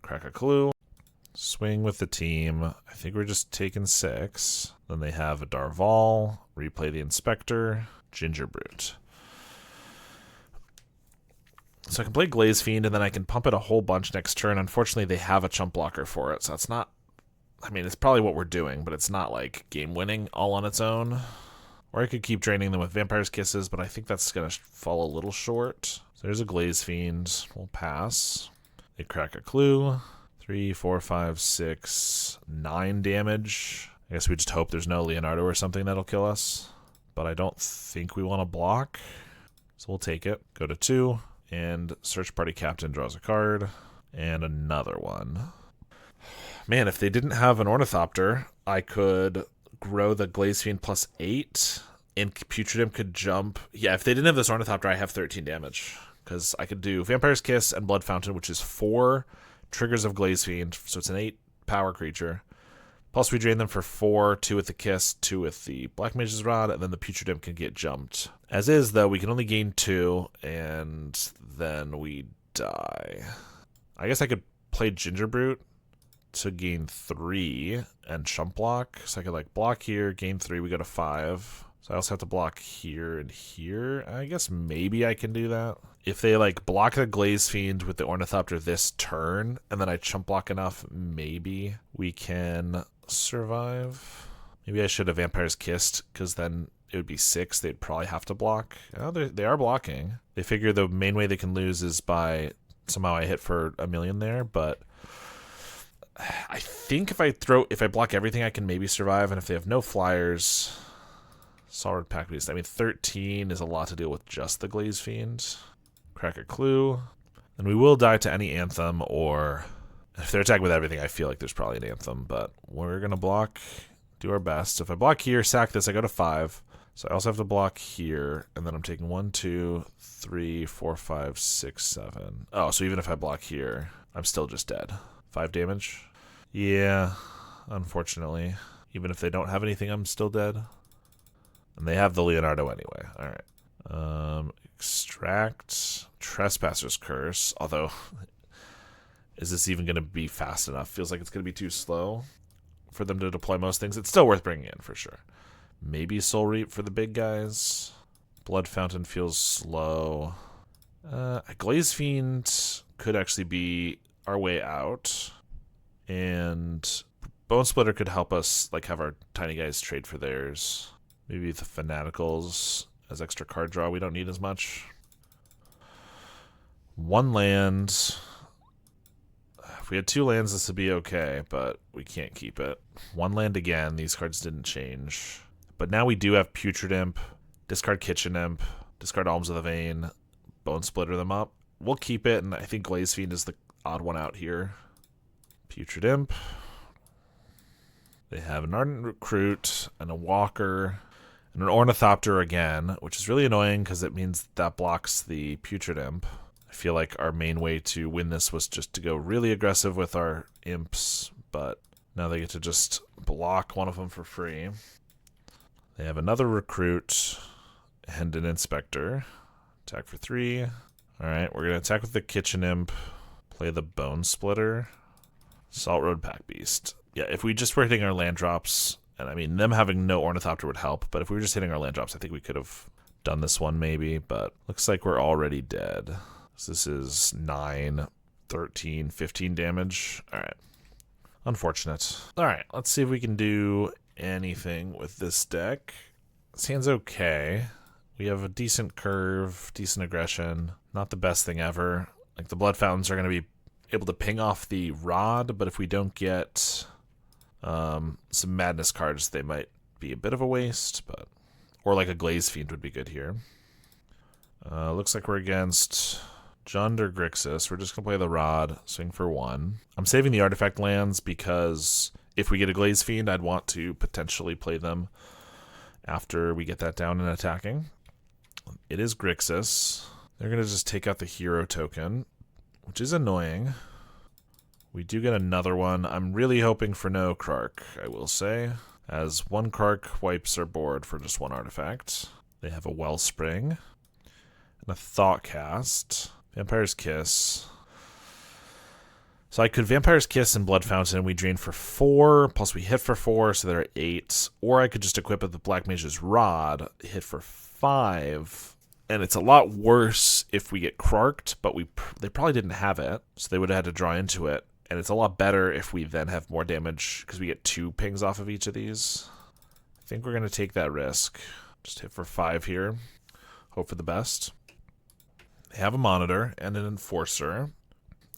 [SPEAKER 1] Crack a Clue. Swing with the team. I think we're just taking 6. Then they have a Darval. Replay the Inspector. Ginger Brute. So I can play Glaze Fiend, and then I can pump it a whole bunch next turn. Unfortunately, they have a chump blocker for it, so it's not... I mean, it's probably what we're doing, but it's not, like, game-winning all on its own. Or I could keep draining them with Vampire's Kisses, but I think that's going to fall a little short. So there's a Glaze Fiend. We'll pass. They crack a Clue. 3, 4, 5, 6, 9 damage. I guess we just hope there's no Leonardo or something that'll kill us. But I don't think we want to block. So we'll take it. Go to 2. And Search Party Captain draws a card. And another one. Man, if they didn't have an Ornithopter, I could grow the Glaze Fiend +8 And Putrid Imp could jump. Yeah, if they didn't have this Ornithopter, I have 13 damage. Because I could do Vampire's Kiss and Blood Fountain, which is 4 triggers of Glaze Fiend. So it's an 8 power creature. Plus we drain them for 4, 2 with the Kiss, 2 with the Black Mage's Rod, and then the Putrid Imp can get jumped. As is, though, we can only gain 2, and then we die. I guess I could play Ginger Brute to gain 3 and chump block. So I could like block here, gain 3, we go to 5. So I also have to block here and here. I guess maybe I can do that. If they like block the Glaze Fiend with the Ornithopter this turn, and then I chump block enough, maybe we can survive. Maybe I should have Vampire's Kissed, because then it would be 6. They'd probably have to block. Oh, they are blocking. They figure the main way they can lose is by somehow I hit for a million there, but I think if I block everything, I can maybe survive. And if they have no flyers, Solid Pack Beast. I mean, 13 is a lot to deal with just the Glaze Fiend. Crack a Clue. And we will die to any Anthem, or if they're attacking with everything, I feel like there's probably an Anthem, but we're going to block, do our best. So if I block here, sack this, I go to 5. So I also have to block here, and then I'm taking 1, 2, 3, 4, 5, 6, 7. Oh, so even if I block here, I'm still just dead. 5 damage? Yeah, unfortunately. Even if they don't have anything, I'm still dead. And they have the Leonardo anyway. Alright. Extract. Trespasser's Curse. Although, is this even going to be fast enough? Feels like it's going to be too slow for them to deploy most things. It's still worth bringing in, for sure. Maybe Soul Reap for the big guys. Blood Fountain feels slow. Glaze Fiend could actually be our way out. And Bone Splitter could help us like have our tiny guys trade for theirs. Maybe the Fanaticals as extra card draw. We don't need as much. 1 land. If we had 2 lands, this would be okay, but we can't keep it. 1 land again. These cards didn't change. But now we do have Putrid Imp, discard Kitchen Imp, discard Alms of the Vein, Bone Splitter them up. We'll keep it, and I think Glaze Fiend is the odd one out here. Putrid Imp. They have an Ardent Recruit and a Walker and an Ornithopter again, which is really annoying because it means that blocks the Putrid Imp. I feel like our main way to win this was just to go really aggressive with our imps, but now they get to just block one of them for free. They have another Recruit and an Inspector. Attack for 3. Alright, we're going to attack with the Kitchen Imp, play the Bone Splitter, Salt Road Pack Beast. Yeah, if we just were hitting our land drops, and I mean, them having no Ornithopter would help, but if we were just hitting our land drops, I think we could have done this one maybe, but looks like we're already dead. So this is 9, 13, 15 damage. Alright. Unfortunate. Alright, let's see if we can do anything with this deck. This hand's okay. We have a decent curve, decent aggression. Not the best thing ever. Like, the Blood Fountains are going to be able to ping off the Rod, but if we don't get some Madness cards, they might be a bit of a waste, but or like a Glaze Fiend would be good here. Looks like we're against Jund or Grixis. We're just going to play the Rod, swing for 1. I'm saving the artifact lands because if we get a Glaze Fiend, I'd want to potentially play them after we get that down and attacking. It is Grixis. They're going to just take out the hero token, which is annoying. We do get another one. I'm really hoping for no Krark, I will say, as 1 Krark wipes our board for just 1 artifact. They have a Wellspring and a Thoughtcast. Vampire's Kiss. So I could Vampire's Kiss and Blood Fountain, and we drain for 4, plus we hit for 4, so they're at 8. Or I could just equip it with Black Mage's Rod, hit for 5. And it's a lot worse if we get Krarked, but they probably didn't have it, so they would have had to draw into it. And it's a lot better if we then have more damage, because we get 2 pings off of each of these. I think we're going to take that risk. Just hit for 5 here. Hope for the best. They have a Monitor and an Enforcer.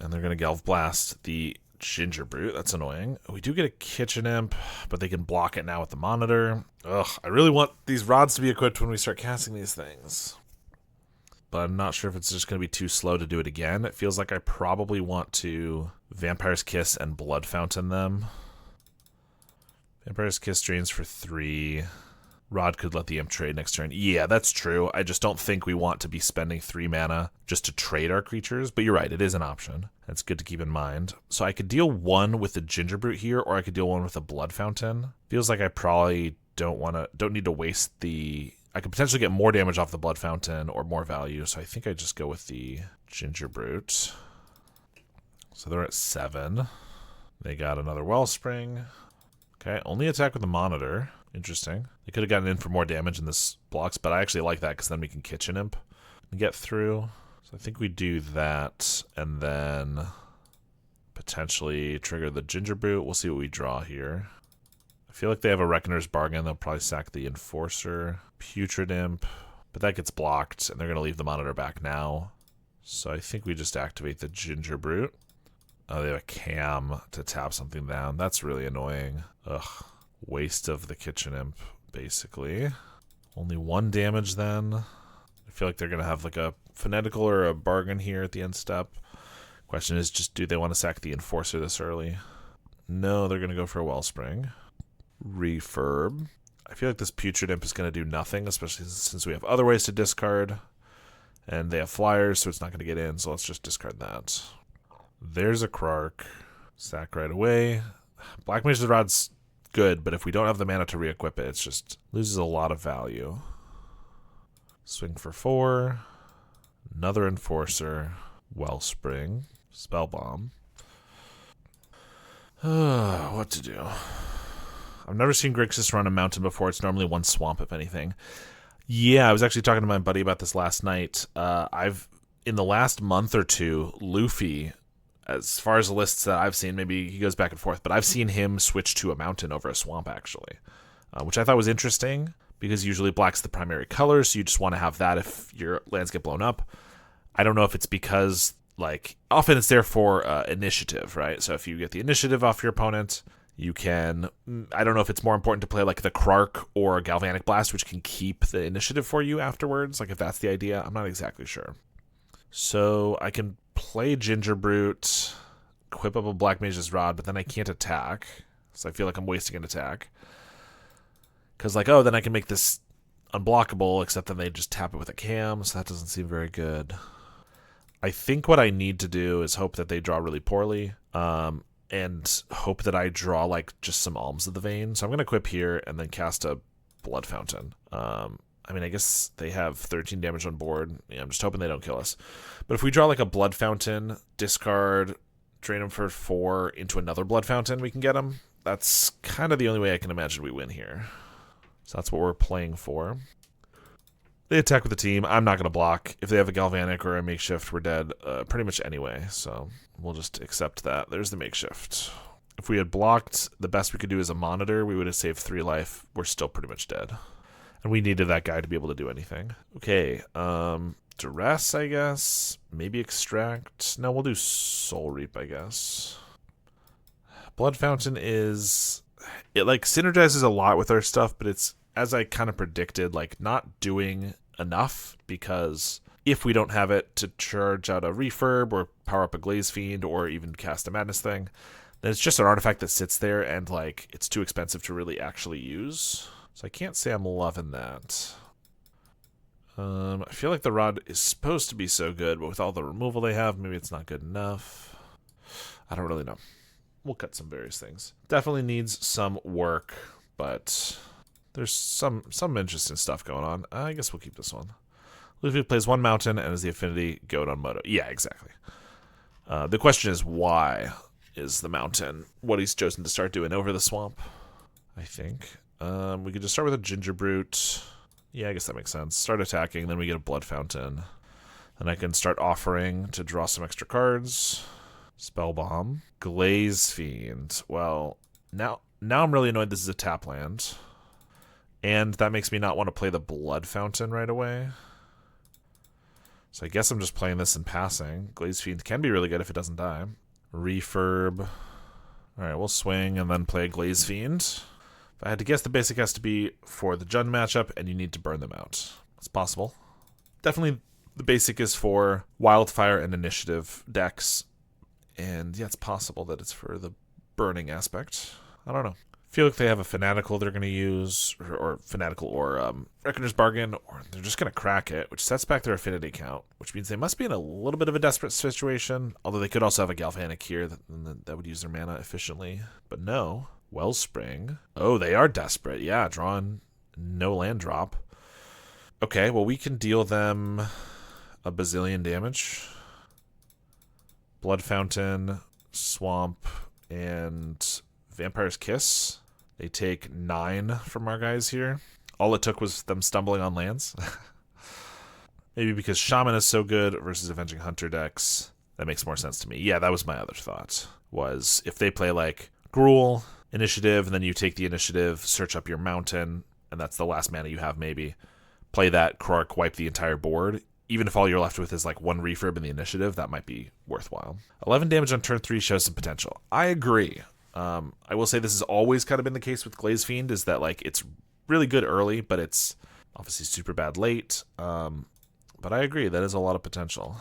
[SPEAKER 1] And they're going to Gelf Blast the Ginger Brute. That's annoying. We do get a Kitchen Imp, but they can block it now with the Monitor. Ugh, I really want these rods to be equipped when we start casting these things. But I'm not sure if it's just going to be too slow to do it again. It feels like I probably want to Vampire's Kiss and Blood Fountain them. Vampire's Kiss drains for 3. Rod could let the imp trade next turn. Yeah, that's true. I just don't think we want to be spending 3 mana just to trade our creatures. But you're right, it is an option. That's good to keep in mind. So I could deal 1 with the Gingerbrute here, or I could deal 1 with a Blood Fountain. Feels like I probably don't need to waste the... I could potentially get more damage off the Blood Fountain or more value. So I think I just go with the Gingerbrute. So they're at 7. They got another Wellspring. Okay, only attack with the Monitor. Interesting. They could have gotten in for more damage in this blocks, but I actually like that because then we can Kitchen Imp and get through. So I think we do that and then potentially trigger the Gingerbrute. We'll see what we draw here. I feel like they have a Reckoner's Bargain. They'll probably sack the Enforcer, Putrid Imp, but that gets blocked and they're going to leave the Monitor back now. So I think we just activate the Gingerbrute. Oh, they have a cam to tap something down. That's really annoying. Ugh. Waste of the Kitchen Imp, basically. Only 1 damage then. I feel like they're going to have like a Fanatical or a Bargain here at the end step. Question is just, do they want to sack the Enforcer this early? No, they're going to go for a Wellspring. Refurb. I feel like this Putrid Imp is going to do nothing, especially since we have other ways to discard. And they have flyers, so it's not going to get in, so let's just discard that. There's a Krark. Sack right away. Black Mage's Rod's good, but if we don't have the mana to re-equip it, it's just loses a lot of value. Swing for 4. Another Enforcer. Wellspring. Spellbomb. What to do? I've never seen Grixis run a mountain before. It's normally 1 swamp, if anything. Yeah, I was actually talking to my buddy about this last night. In the last month or 2, Luffy, as far as the lists that I've seen, maybe he goes back and forth, but I've seen him switch to a mountain over a swamp, actually, which I thought was interesting, because usually black's the primary color, so you just want to have that if your lands get blown up. I don't know if it's because, like, often it's there for initiative, right? So if you get the initiative off your opponent, you can... I don't know if it's more important to play, like, the Krark or Galvanic Blast, which can keep the initiative for you afterwards, like, if that's the idea. I'm not exactly sure. So I can play Gingerbrute, equip up a Black Mage's Rod, but then I can't attack. So I feel like I'm wasting an attack. Because, like, oh, then I can make this unblockable, except then they just tap it with a cam, so that doesn't seem very good. I think what I need to do is hope that they draw really poorly, and hope that I draw, like, just some Alms of the Vein. So I'm going to equip here and then cast a Blood Fountain. I mean, I guess they have 13 damage on board. Yeah, I'm just hoping they don't kill us. But if we draw like a Blood Fountain, discard, drain them for 4 into another Blood Fountain, we can get them. That's kind of the only way I can imagine we win here. So that's what we're playing for. They attack with the team. I'm not going to block. If they have a Galvanic or a Makeshift, we're dead pretty much anyway. So we'll just accept that. There's the Makeshift. If we had blocked, the best we could do is a Monitor. We would have saved 3 life. We're still pretty much dead. And we needed that guy to be able to do anything. Okay, Duress, I guess. Maybe Extract. No, we'll do Soul Reap, I guess. Blood Fountain is... It, like, synergizes a lot with our stuff, but it's, as I kind of predicted, like, not doing enough, because if we don't have it to charge out a Refurb or power up a Glaze Fiend or even cast a Madness thing, then it's just an artifact that sits there and, like, it's too expensive to really actually use. So I can't say I'm loving that. I feel like the Rod is supposed to be so good, but with all the removal they have, maybe it's not good enough. I don't really know. We'll cut some various things. Definitely needs some work, but there's some interesting stuff going on. I guess we'll keep this one. Luffy plays 1 mountain and is the Affinity goat on Moto. Yeah, exactly. The question is, why is the mountain what he's chosen to start doing over the swamp, I think. We could just start with a Gingerbrute. Yeah, I guess that makes sense. Start attacking, then we get a Blood Fountain. Then I can start offering to draw some extra cards. Spellbomb. Glaze Fiend. Well, now I'm really annoyed this is a tap land. And that makes me not want to play the Blood Fountain right away. So I guess I'm just playing this in passing. Glaze Fiend can be really good if it doesn't die. Refurb. Alright, we'll swing and then play Glaze Fiend. If I had to guess, the basic has to be for the Jund matchup, and you need to burn them out. It's possible. Definitely the basic is for Wildfire and Initiative decks. And yeah, it's possible that it's for the burning aspect. I don't know. Feel like they have a Fanatical they're going to use, or Fanatical or Reckoner's Bargain, or they're just going to crack it, which sets back their Affinity count, which means they must be in a little bit of a desperate situation, although they could also have a Galvanic here that would use their mana efficiently. But no. Wellspring. Oh, they are desperate. Yeah, drawing no land drop. Okay, well, we can deal them a bazillion damage. Blood Fountain, Swamp, and Vampire's Kiss. They take 9 from our guys here. All it took was them stumbling on lands. Maybe because Shaman is so good versus Avenging Hunter decks. That makes more sense to me. Yeah, that was my other thought. Was if they play like Gruul, Initiative, and then you take the initiative, search up your mountain, and that's the last mana you have maybe. Play that, Krark, wipe the entire board. Even if all you're left with is like 1 refurb in the initiative, that might be worthwhile. 11 damage on turn 3 shows some potential. I agree. I will say this has always kind of been the case with Glaze Fiend, is that like it's really good early, but it's obviously super bad late. But I agree, that is a lot of potential.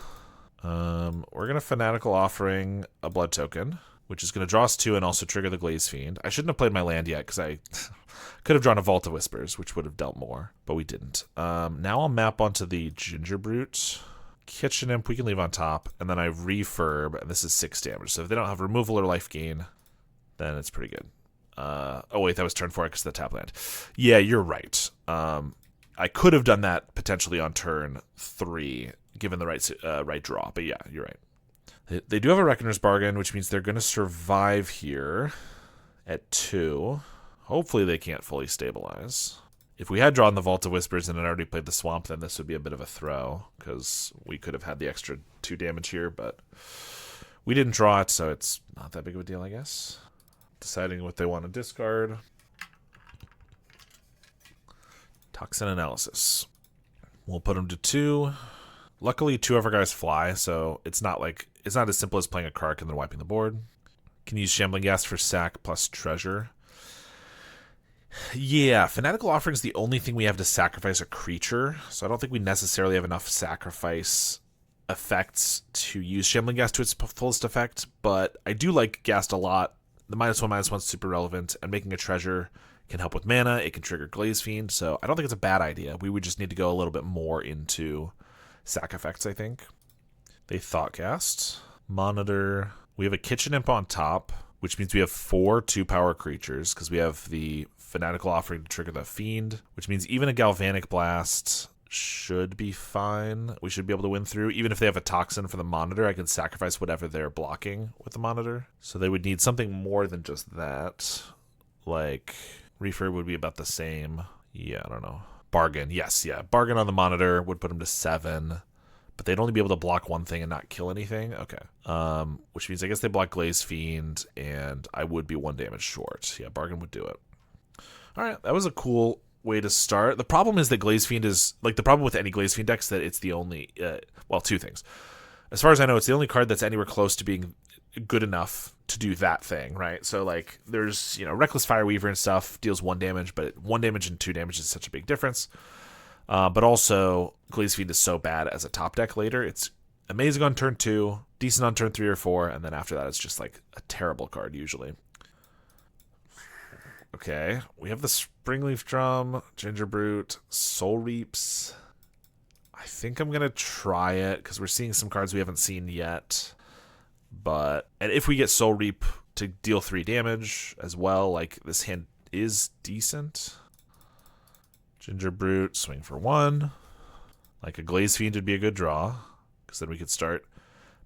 [SPEAKER 1] We're going to Fanatical Offering a Blood Token, which is going to draw us 2 and also trigger the Glaze Fiend. I shouldn't have played my land yet, because I could have drawn a Vault of Whispers, which would have dealt more, but we didn't. Now I'll map onto the Ginger Brute. Kitchen Imp we can leave on top, and then I refurb, and this is 6 damage. So if they don't have removal or life gain, then it's pretty good. Oh wait, that was turn 4 because of the tap land. Yeah, you're right. I could have done that potentially on turn 3, given the right draw, but yeah, you're right. They do have a Reckoner's Bargain, which means they're going to survive here at 2. Hopefully they can't fully stabilize. If we had drawn the Vault of Whispers and had already played the Swamp, then this would be a bit of a throw, because we could have had the extra 2 damage here, but we didn't draw it, so it's not that big of a deal, I guess. Deciding what they want to discard. Toxin Analysis. We'll put them to 2. Luckily, 2 of our guys fly, so it's not as simple as playing a Krark and then wiping the board. Can use Shambling Ghast for sack plus treasure. Yeah, Fanatical Offering is the only thing we have to sacrifice a creature, so I don't think we necessarily have enough sacrifice effects to use Shambling Ghast to its fullest effect, but I do like Ghast a lot. The -1/-1 is super relevant, and making a treasure can help with mana. It can trigger Glaze Fiend, so I don't think it's a bad idea. We would just need to go a little bit more into sack effects, I think. They Thoughtcast. Monitor. We have a Kitchen Imp on top, which means we have 4 2-power creatures, because we have the Fanatical Offering to trigger the Fiend, which means even a Galvanic Blast should be fine. We should be able to win through. Even if they have a Toxin for the Monitor, I can sacrifice whatever they're blocking with the Monitor. So they would need something more than just that. Like, Refurb would be about the same. Yeah, I don't know. Bargain, yes, yeah. Bargain on the Monitor would put them to 7. But they'd only be able to block one thing and not kill anything? Okay. Which means I guess they block Glaze Fiend, and I would be 1 damage short. Yeah, Bargain would do it. Alright, that was a cool way to start. The problem is that Glaze Fiend is, like, the problem with any Glaze Fiend deck is that it's the only, well, 2 things. As far as I know, it's the only card that's anywhere close to being good enough to do that thing, right? So, like, there's, Reckless Fireweaver and stuff deals 1 damage, but 1 damage and 2 damage is such a big difference. But also, Glaze Fiend is so bad as a top deck later. It's amazing on turn 2, decent on turn 3 or 4, and then after that it's just, like, a terrible card usually. Okay, we have the Springleaf Drum, Ginger Brute, Soul Reaps. I think I'm going to try it, because we're seeing some cards we haven't seen yet. And if we get Soul Reap to deal 3 damage as well, like, this hand is decent. Ginger Brute, swing for 1. Like a Glaze Fiend would be a good draw, because then we could start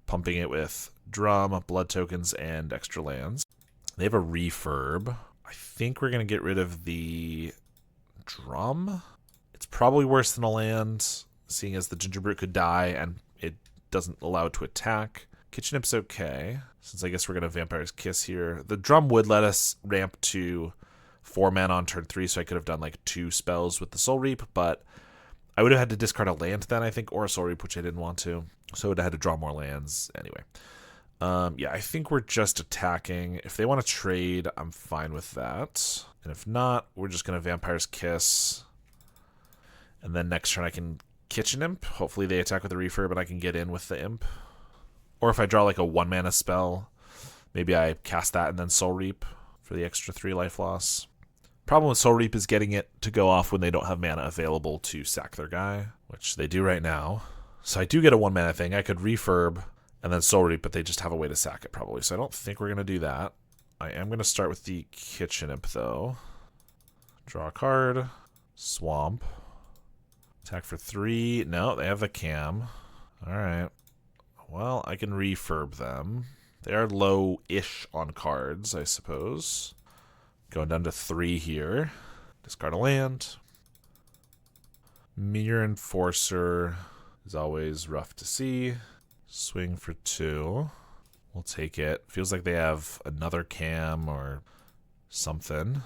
[SPEAKER 1] pumping it with Drum, Blood Tokens, and extra lands. They have a Refurb. I think we're going to get rid of the Drum. It's probably worse than a land, seeing as the Ginger Brute could die, and it doesn't allow it to attack. Kitchen Imp's okay, since I guess we're going to Vampire's Kiss here. The Drum would let us ramp to 4 mana on turn 3, so I could have done like 2 spells with the Soul Reap, but I would have had to discard a land then, I think, or a Soul Reap, which I didn't want to. So I would have had to draw more lands anyway. Yeah, I think we're just attacking. If they want to trade, I'm fine with that. And if not, we're just going to Vampire's Kiss. And then next turn I can Kitchen Imp. Hopefully they attack with the Refurb and I can get in with the Imp. Or if I draw like a 1 mana spell, maybe I cast that and then Soul Reap for the extra 3 life loss. Problem with Soul Reap is getting it to go off when they don't have mana available to sack their guy, which they do right now. So I do get a 1 mana thing. I could refurb and then Soul Reap, but they just have a way to sack it probably. So I don't think we're going to do that. I am going to start with the Kitchen Imp though. Draw a card. Swamp. Attack for 3. No, they have the cam. Alright. Well, I can refurb them. They are low-ish on cards, I suppose. Going down to 3 here. Discard a land. Mirror Enforcer is always rough to see. Swing for 2. We'll take it. Feels like they have another cam or something.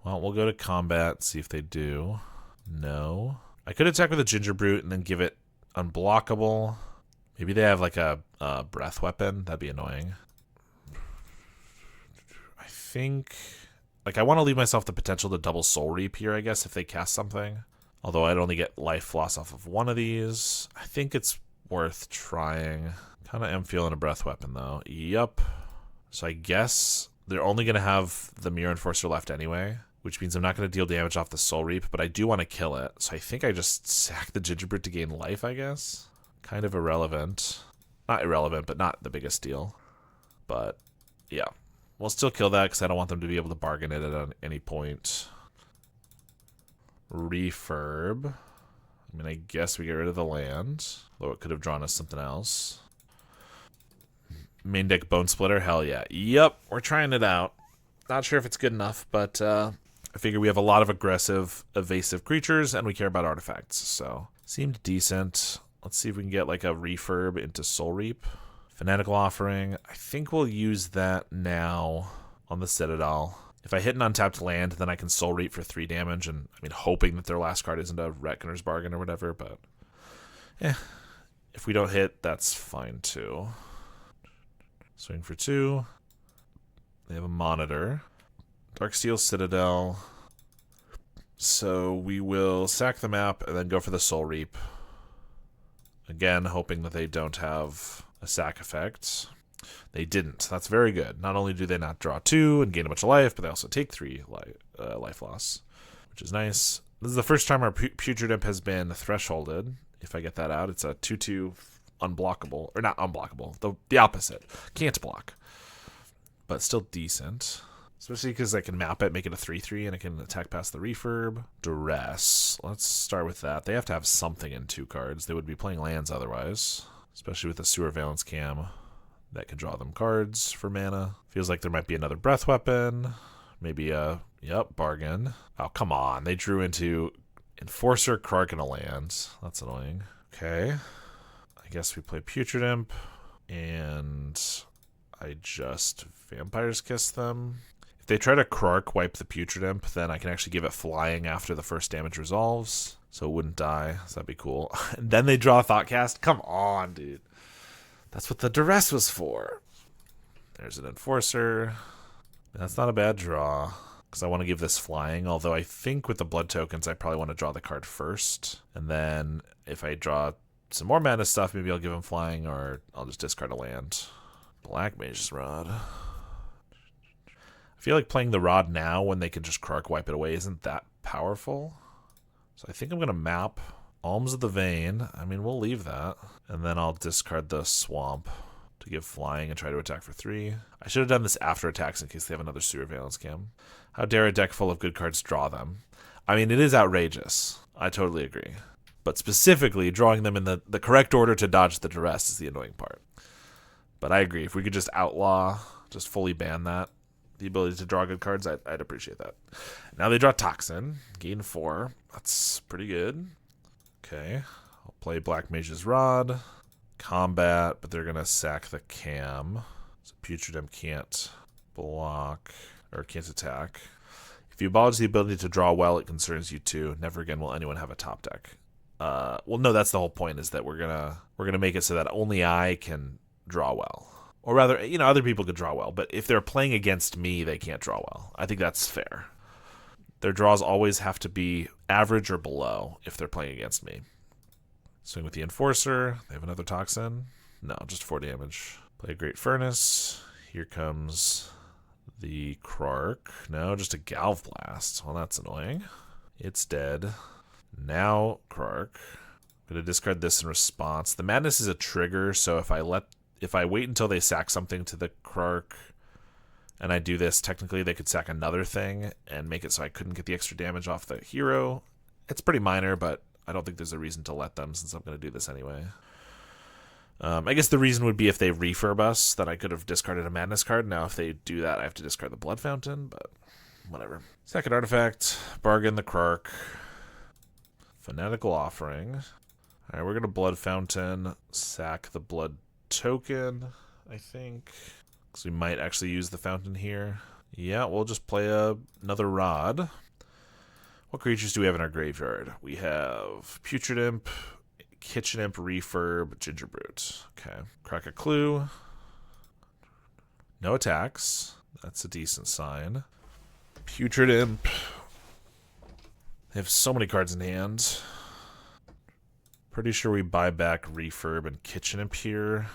[SPEAKER 1] Well, we'll go to combat, see if they do. No. I could attack with a Ginger Brute and then give it unblockable. Maybe they have like a breath weapon. That'd be annoying. I think... Like, I want to leave myself the potential to double Soul Reap here, I guess, if they cast something. Although I'd only get life loss off of one of these. I think it's worth trying. Kind of am feeling a breath weapon, though. Yup. So I guess they're only going to have the Mirror Enforcer left anyway, which means I'm not going to deal damage off the Soul Reap, but I do want to kill it. So I think I just sack the Gingerbread to gain life, I guess. Kind of irrelevant. Not irrelevant, but not the biggest deal. But, yeah. We'll still kill that because I don't want them to be able to bargain it at any point. Refurb. I mean, I guess we get rid of the land, though it could have drawn us something else. Main deck Bone Splitter, hell yeah. Yep, we're trying it out. Not sure if it's good enough, but I figure we have a lot of aggressive, evasive creatures, and we care about artifacts, so seemed decent. Let's see if we can get like a refurb into Soul Reap. Fanatical Offering. I think we'll use that now on the Citadel. If I hit an untapped land, then I can Soul Reap for 3 damage, and I mean, hoping that their last card isn't a Reckoner's Bargain or whatever, but if we don't hit, that's fine too. Swing for 2. They have a Monitor. Darksteel Citadel. So we will sack the map and then go for the Soul Reap. Again, hoping that they don't have a sack effect. They didn't. That's very good. Not only do they not draw 2 and gain a bunch of life, but they also take 3 life loss, which is nice. This is the first time our Putrid Imp has been thresholded. If I get that out, it's a 2/2 unblockable. Or not unblockable. The opposite. Can't block. But still decent. Especially because I can map it, make it a 3/3, and I can attack past the refurb. Duress. Let's start with that. They have to have something in 2 cards. They would be playing lands otherwise. Especially with the Sewer Valence Cam. That can draw them cards for mana. Feels like there might be another breath weapon. Maybe a, bargain. Oh, come on. They drew into Enforcer, Krark, and a land. That's annoying. Okay. I guess we play Putrid Imp. And I just Vampire's Kiss them. If they try to Krark wipe the Putrid Imp, then I can actually give it flying after the first damage resolves. So it wouldn't die. So that'd be cool. And then they draw Thoughtcast. Come on, dude. That's what the Duress was for. There's an Enforcer. That's not a bad draw. Because I want to give this flying. Although I think with the blood tokens, I probably want to draw the card first. And then if I draw some more mana stuff, maybe I'll give him flying, or I'll just discard a land. Black Mage's Rod. I feel like playing the Rod now when they can just Krark wipe it away isn't that powerful. So I think I'm going to map Alms of the Vein. I mean, we'll leave that. And then I'll discard the Swamp to give flying and try to attack for 3. I should have done this after attacks in case they have another Sewer Valence Cam. How dare a deck full of good cards draw them? I mean, it is outrageous. I totally agree. But specifically, drawing them in the correct order to dodge the Duress is the annoying part. But I agree. If we could just outlaw, just fully ban that, the ability to draw good cards, I'd appreciate that. Now they draw Toxin, gain 4. That's pretty good. Okay, I'll play Black Mage's Rod, combat, but they're going to sack the cam. So Putrid Imp can't block, or can't attack. If you abolish the ability to draw well, it concerns you too. Never again will anyone have a top deck. Well, no, that's the whole point, is that we're gonna make it so that only I can draw well. Or rather, other people could draw well, but if they're playing against me, they can't draw well. I think that's fair. Their draws always have to be average or below if they're playing against me. Swing with the Enforcer. They have another Toxin. No, just 4 damage. Play a Great Furnace. Here comes the Krark. No, just a Galv Blast. Well, that's annoying. It's dead. Now Krark. I'm gonna discard this in response. The Madness is a trigger, so if I wait until they sack something to the Krark and I do this, technically they could sack another thing and make it so I couldn't get the extra damage off the hero. It's pretty minor, but I don't think there's a reason to let them since I'm going to do this anyway. I guess the reason would be if they refurb us, that I could have discarded a Madness card. Now if they do that, I have to discard the Blood Fountain, but whatever. Second artifact, bargain the Krark. Fanatical Offering. Alright, we're going to Blood Fountain, sack the Blood Token, I think. Because we might actually use the Fountain here. Yeah, we'll just play another Rod. What creatures do we have in our graveyard? We have Putrid Imp, Kitchen Imp, Refurb, Ginger Brute. Okay. Crack a Clue. No attacks. That's a decent sign. Putrid Imp. They have so many cards in hand. Pretty sure we buy back Refurb and Kitchen Imp here.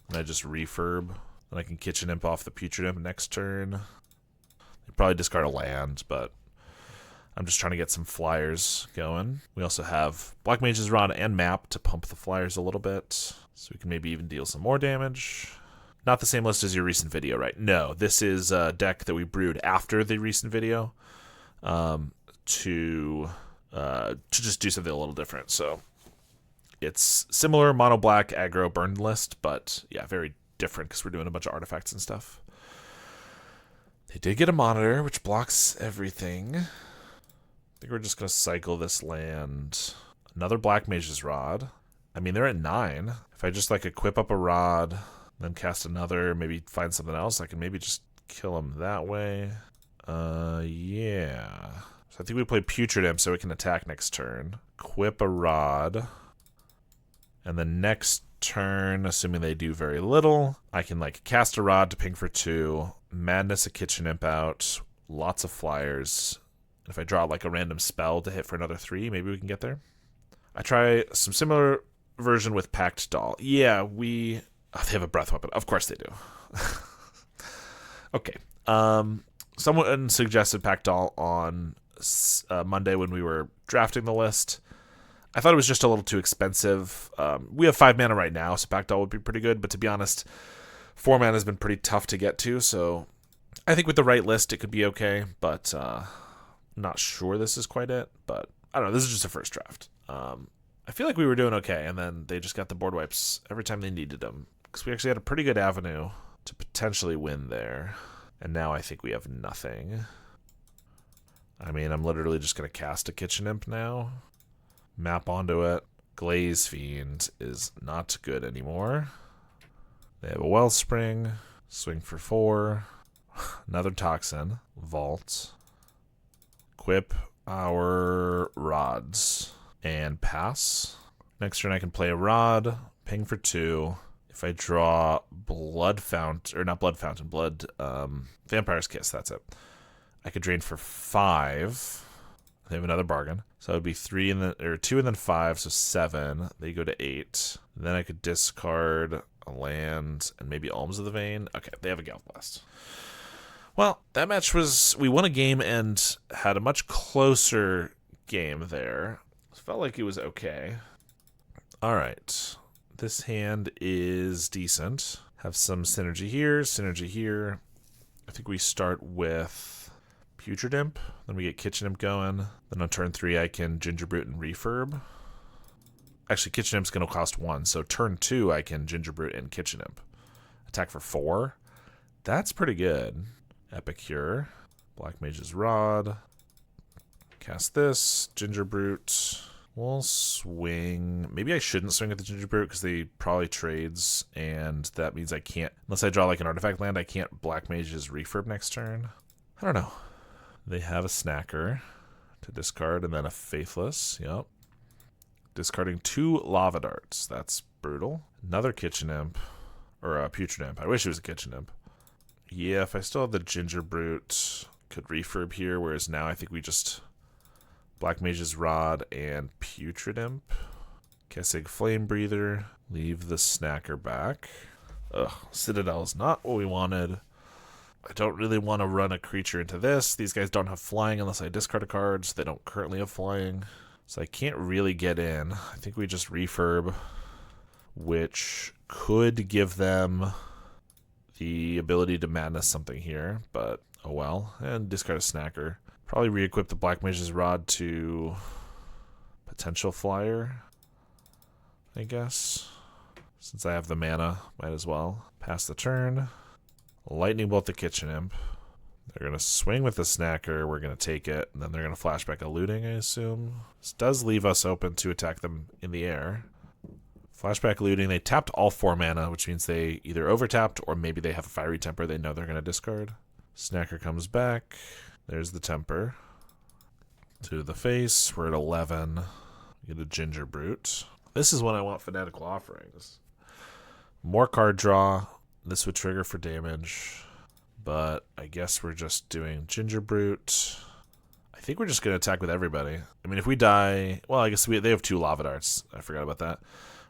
[SPEAKER 1] And I just Refurb. Then I can Kitchen Imp off the Putrid Imp next turn. They probably discard a land, but I'm just trying to get some flyers going. We also have Black Mage's Rod and Map to pump the flyers a little bit, so we can maybe even deal some more damage. Not the same list as your recent video, right? No, this is a deck that we brewed after the recent video to just do something a little different. So it's similar mono black aggro burn list, but yeah, very different because we're doing a bunch of artifacts and stuff. They did get a monitor, which blocks everything. I think we're just going to cycle this land. Another Black Mage's Rod. I mean, they're at 9. If I just like equip up a Rod, then cast another, maybe find something else, I can maybe just kill them that way. Yeah. So I think we play Putrid Imp so we can attack next turn. Equip a Rod. And then next turn, assuming they do very little, I can like cast a Rod to ping for 2, Madness a Kitchen Imp out, lots of flyers. If I draw like a random spell to hit for another 3, maybe we can get there. I try some similar version with Pact Doll. Yeah, they have a breath weapon. Of course they do. Okay. Someone suggested Pact Doll on Monday when we were drafting the list. I thought it was just a little too expensive. We have 5 mana right now, so Pact Doll would be pretty good. But to be honest, 4 mana has been pretty tough to get to. So I think with the right list, it could be okay. But not sure this is quite it. But I don't know. This is just a first draft. I feel like we were doing okay, and then they just got the board wipes every time they needed them. Because we actually had a pretty good avenue to potentially win there. And now I think we have nothing. I mean, I'm literally just going to cast a Kitchen Imp now. Map onto it. Glaze Fiend is not good anymore. They have a Wellspring. Swing for 4. Another Toxin. Vault. Equip our Rods. And pass. Next turn I can play a Rod. Ping for 2. If I draw Blood Fountain, or not Blood Fountain, Vampire's Kiss, that's it. I could drain for 5. They have another bargain. So it would be 2 and then 5, so 7. They go to 8. Then I could discard a land and maybe Alms of the Vein. Okay, they have a Galv Blast. Well, that match we won a game and had a much closer game there. It felt like it was okay. All right. This hand is decent. Have some synergy here. I think we start with Putrid Imp. Then we get Kitchen Imp going. Then on turn 3, I can Ginger Brute and Refurb. Actually, Kitchen Imp's going to cost 1. So turn 2, I can Ginger Brute and Kitchen Imp. Attack for 4. That's pretty good. Epicure. Black Mage's Rod. Cast this. Ginger Brute. We'll swing. Maybe I shouldn't swing at the Ginger Brute because they probably trades, and that means I can't, unless I draw like an artifact land, I can't Black Mage's Refurb next turn. I don't know. They have a Snacker to discard and then a Faithless. Yep. Discarding 2 Lava Darts. That's brutal. Another Kitchen Imp. Or a Putrid Imp. I wish it was a Kitchen Imp. Yeah, if I still have the Ginger Brute, could Refurb here, whereas now I think we just Black Mage's Rod and Putrid Imp. Kessig Flame Breather. Leave the Snacker back. Ugh, Citadel is not what we wanted. I don't really want to run a creature into this. These guys don't have flying unless I discard a card, so they don't currently have flying. So I can't really get in. I think we just refurb, which could give them the ability to madness something here, but oh well. And discard a snacker. Probably re-equip the Black Mage's Rod to potential flyer, I guess. Since I have the mana, might as well. Pass the turn. Lightning Bolt the Kitchen Imp. They're going to swing with the snacker. We're going to take it, and then they're going to flashback a looting, I assume. This does leave us open to attack them in the air. Flashback looting. They tapped all 4 mana, which means they either overtapped or maybe they have a fiery temper they know they're going to discard. Snacker comes back. There's the temper. To the face. We're at 11. We get a Ginger Brute. This is when I want Fanatical Offerings. More card draw. This would trigger for damage. But I guess we're just doing Ginger Brute. I think we're just going to attack with everybody. I mean, if we die... Well, I guess they have 2 Lava Darts. I forgot about that.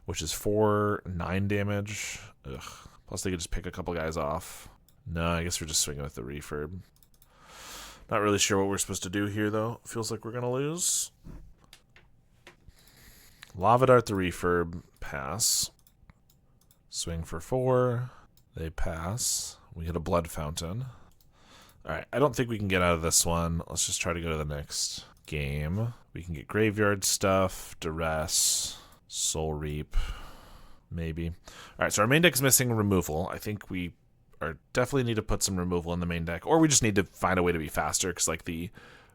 [SPEAKER 1] Which is 9 damage. Ugh. Plus they could just pick a couple guys off. No, I guess we're just swinging with the refurb. Not really sure what we're supposed to do here, though. Feels like we're going to lose. Lava Dart the refurb. Pass. Swing for 4. They pass. We hit a Blood Fountain. Alright, I don't think we can get out of this one. Let's just try to go to the next game. We can get Graveyard stuff, Duress, Soul Reap, maybe. Alright, so our main deck is missing removal. I think we definitely need to put some removal in the main deck, or we just need to find a way to be faster, because like the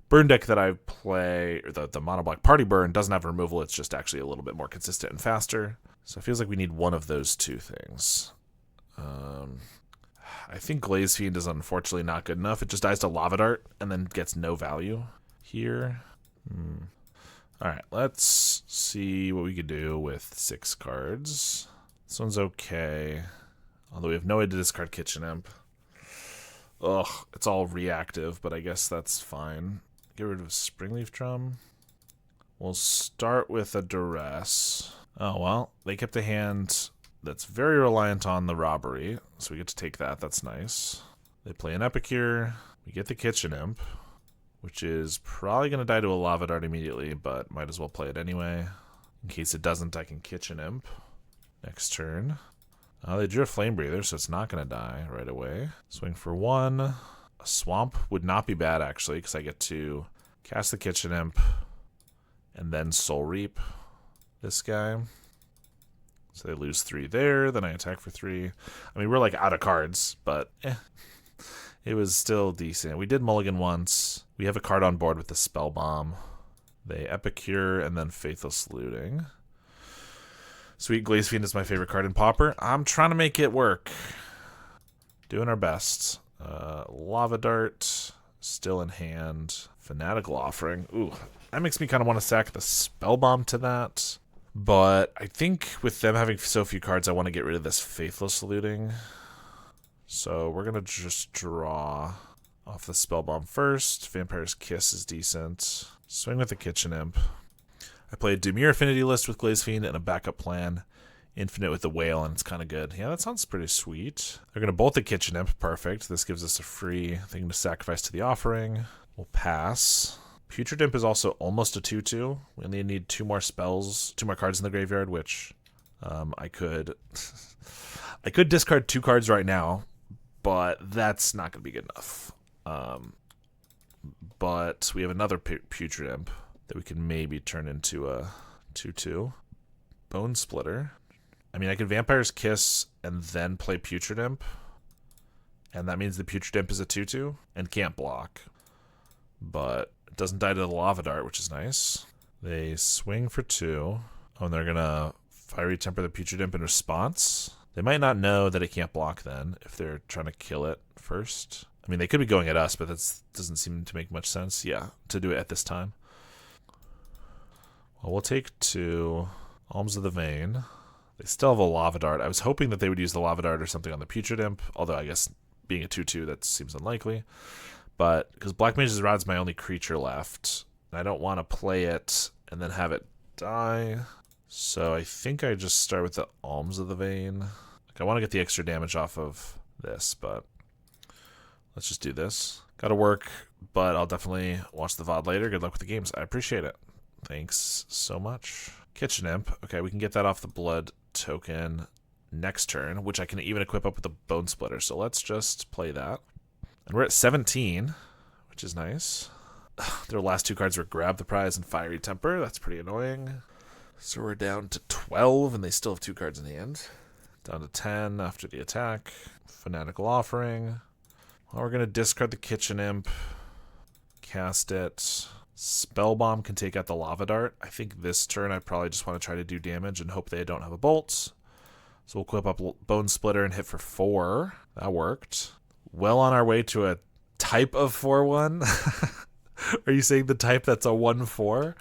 [SPEAKER 1] burn deck that I play, or the mono black party burn, doesn't have removal. It's just actually a little bit more consistent and faster. So it feels like we need one of those 2 things. I think Glaze Fiend is unfortunately not good enough. It just dies to Lava Dart and then gets no value here. Alright, let's see what we could do with 6 cards. This one's okay. Although we have no way to discard Kitchen Imp. Ugh, it's all reactive, but I guess that's fine. Get rid of Springleaf Drum. We'll start with a Duress. Oh, well, they kept a hand that's very reliant on the robbery, so we get to take that. That's nice. They play an Epicure. We get the Kitchen Imp, which is probably going to die to a Lava Dart immediately, but might as well play it anyway. In case it doesn't, I can Kitchen Imp. Next turn. They drew a Flame Breather, so it's not going to die right away. Swing for 1. A Swamp would not be bad, actually, because I get to cast the Kitchen Imp and then Soul Reap this guy. So they lose 3 there, then I attack for 3. I mean, we're like out of cards, but it was still decent. We did mulligan once. We have a card on board with the Spell Bomb. They Epicure and then Faithless Looting. Sweet Glaze Fiend is my favorite card in Pauper. I'm trying to make it work. Doing our best. Lava Dart, still in hand. Fanatical Offering. Ooh, that makes me kind of want to sack the Spell Bomb to that. But I think with them having so few cards, I want to get rid of this Faithless Looting. So we're going to just draw off the Spell Bomb first. Vampire's Kiss is decent. Swing with the Kitchen Imp. I played Dimir Affinity list with Glaze Fiend and a backup plan. Infinite with the Whale, and it's kind of good. Yeah, that sounds pretty sweet. They're going to bolt the Kitchen Imp. Perfect. This gives us a free thing to sacrifice to the offering. We'll pass. Putrid Imp is also almost a 2/2. We only need 2 more spells, 2 more cards in the graveyard, which I could I could discard 2 cards right now, but that's not going to be good enough. But we have another Putrid Imp that we can maybe turn into a 2/2. Bone Splitter. I mean, I can Vampire's Kiss and then play Putrid Imp, and that means the Putrid Imp is a 2/2 and can't block. But it doesn't die to the Lava Dart, which is nice. They swing for 2. Oh, and they're going to Fiery Temper the Putrid Imp in response. They might not know that it can't block then if they're trying to kill it first. I mean, they could be going at us, but that doesn't seem to make much sense, yeah, to do it at this time. Well, we'll take 2. Alms of the Vein. They still have a Lava Dart. I was hoping that they would use the Lava Dart or something on the Putrid Imp, although I guess being a 2/2, that seems unlikely. But because Black Mage's Rod's my only creature left, and I don't want to play it and then have it die. So I think I just start with the Alms of the Vein. Like, I want to get the extra damage off of this, but Let's just do this. Gotta work, but I'll definitely watch the VOD later. Good luck with the games. I appreciate it. Thanks so much. Kitchen Imp. Okay, we can get that off the blood token next turn, which I can even equip up with the Bone Splitter. So let's just play that. And we're at 17, which is nice. Their last 2 cards were Grab the Prize and Fiery Temper. That's pretty annoying. So we're down to 12, and they still have 2 cards in hand. Down to 10 after the attack. Fanatical Offering. Well, we're going to discard the Kitchen Imp. Cast it. Spellbomb can take out the Lava Dart. I think this turn I probably just want to try to do damage and hope they don't have a bolt. So we'll equip up Bone Splitter and hit for 4. That worked. Well on our way to a type of 4-1. Are you saying the type that's a 1-4?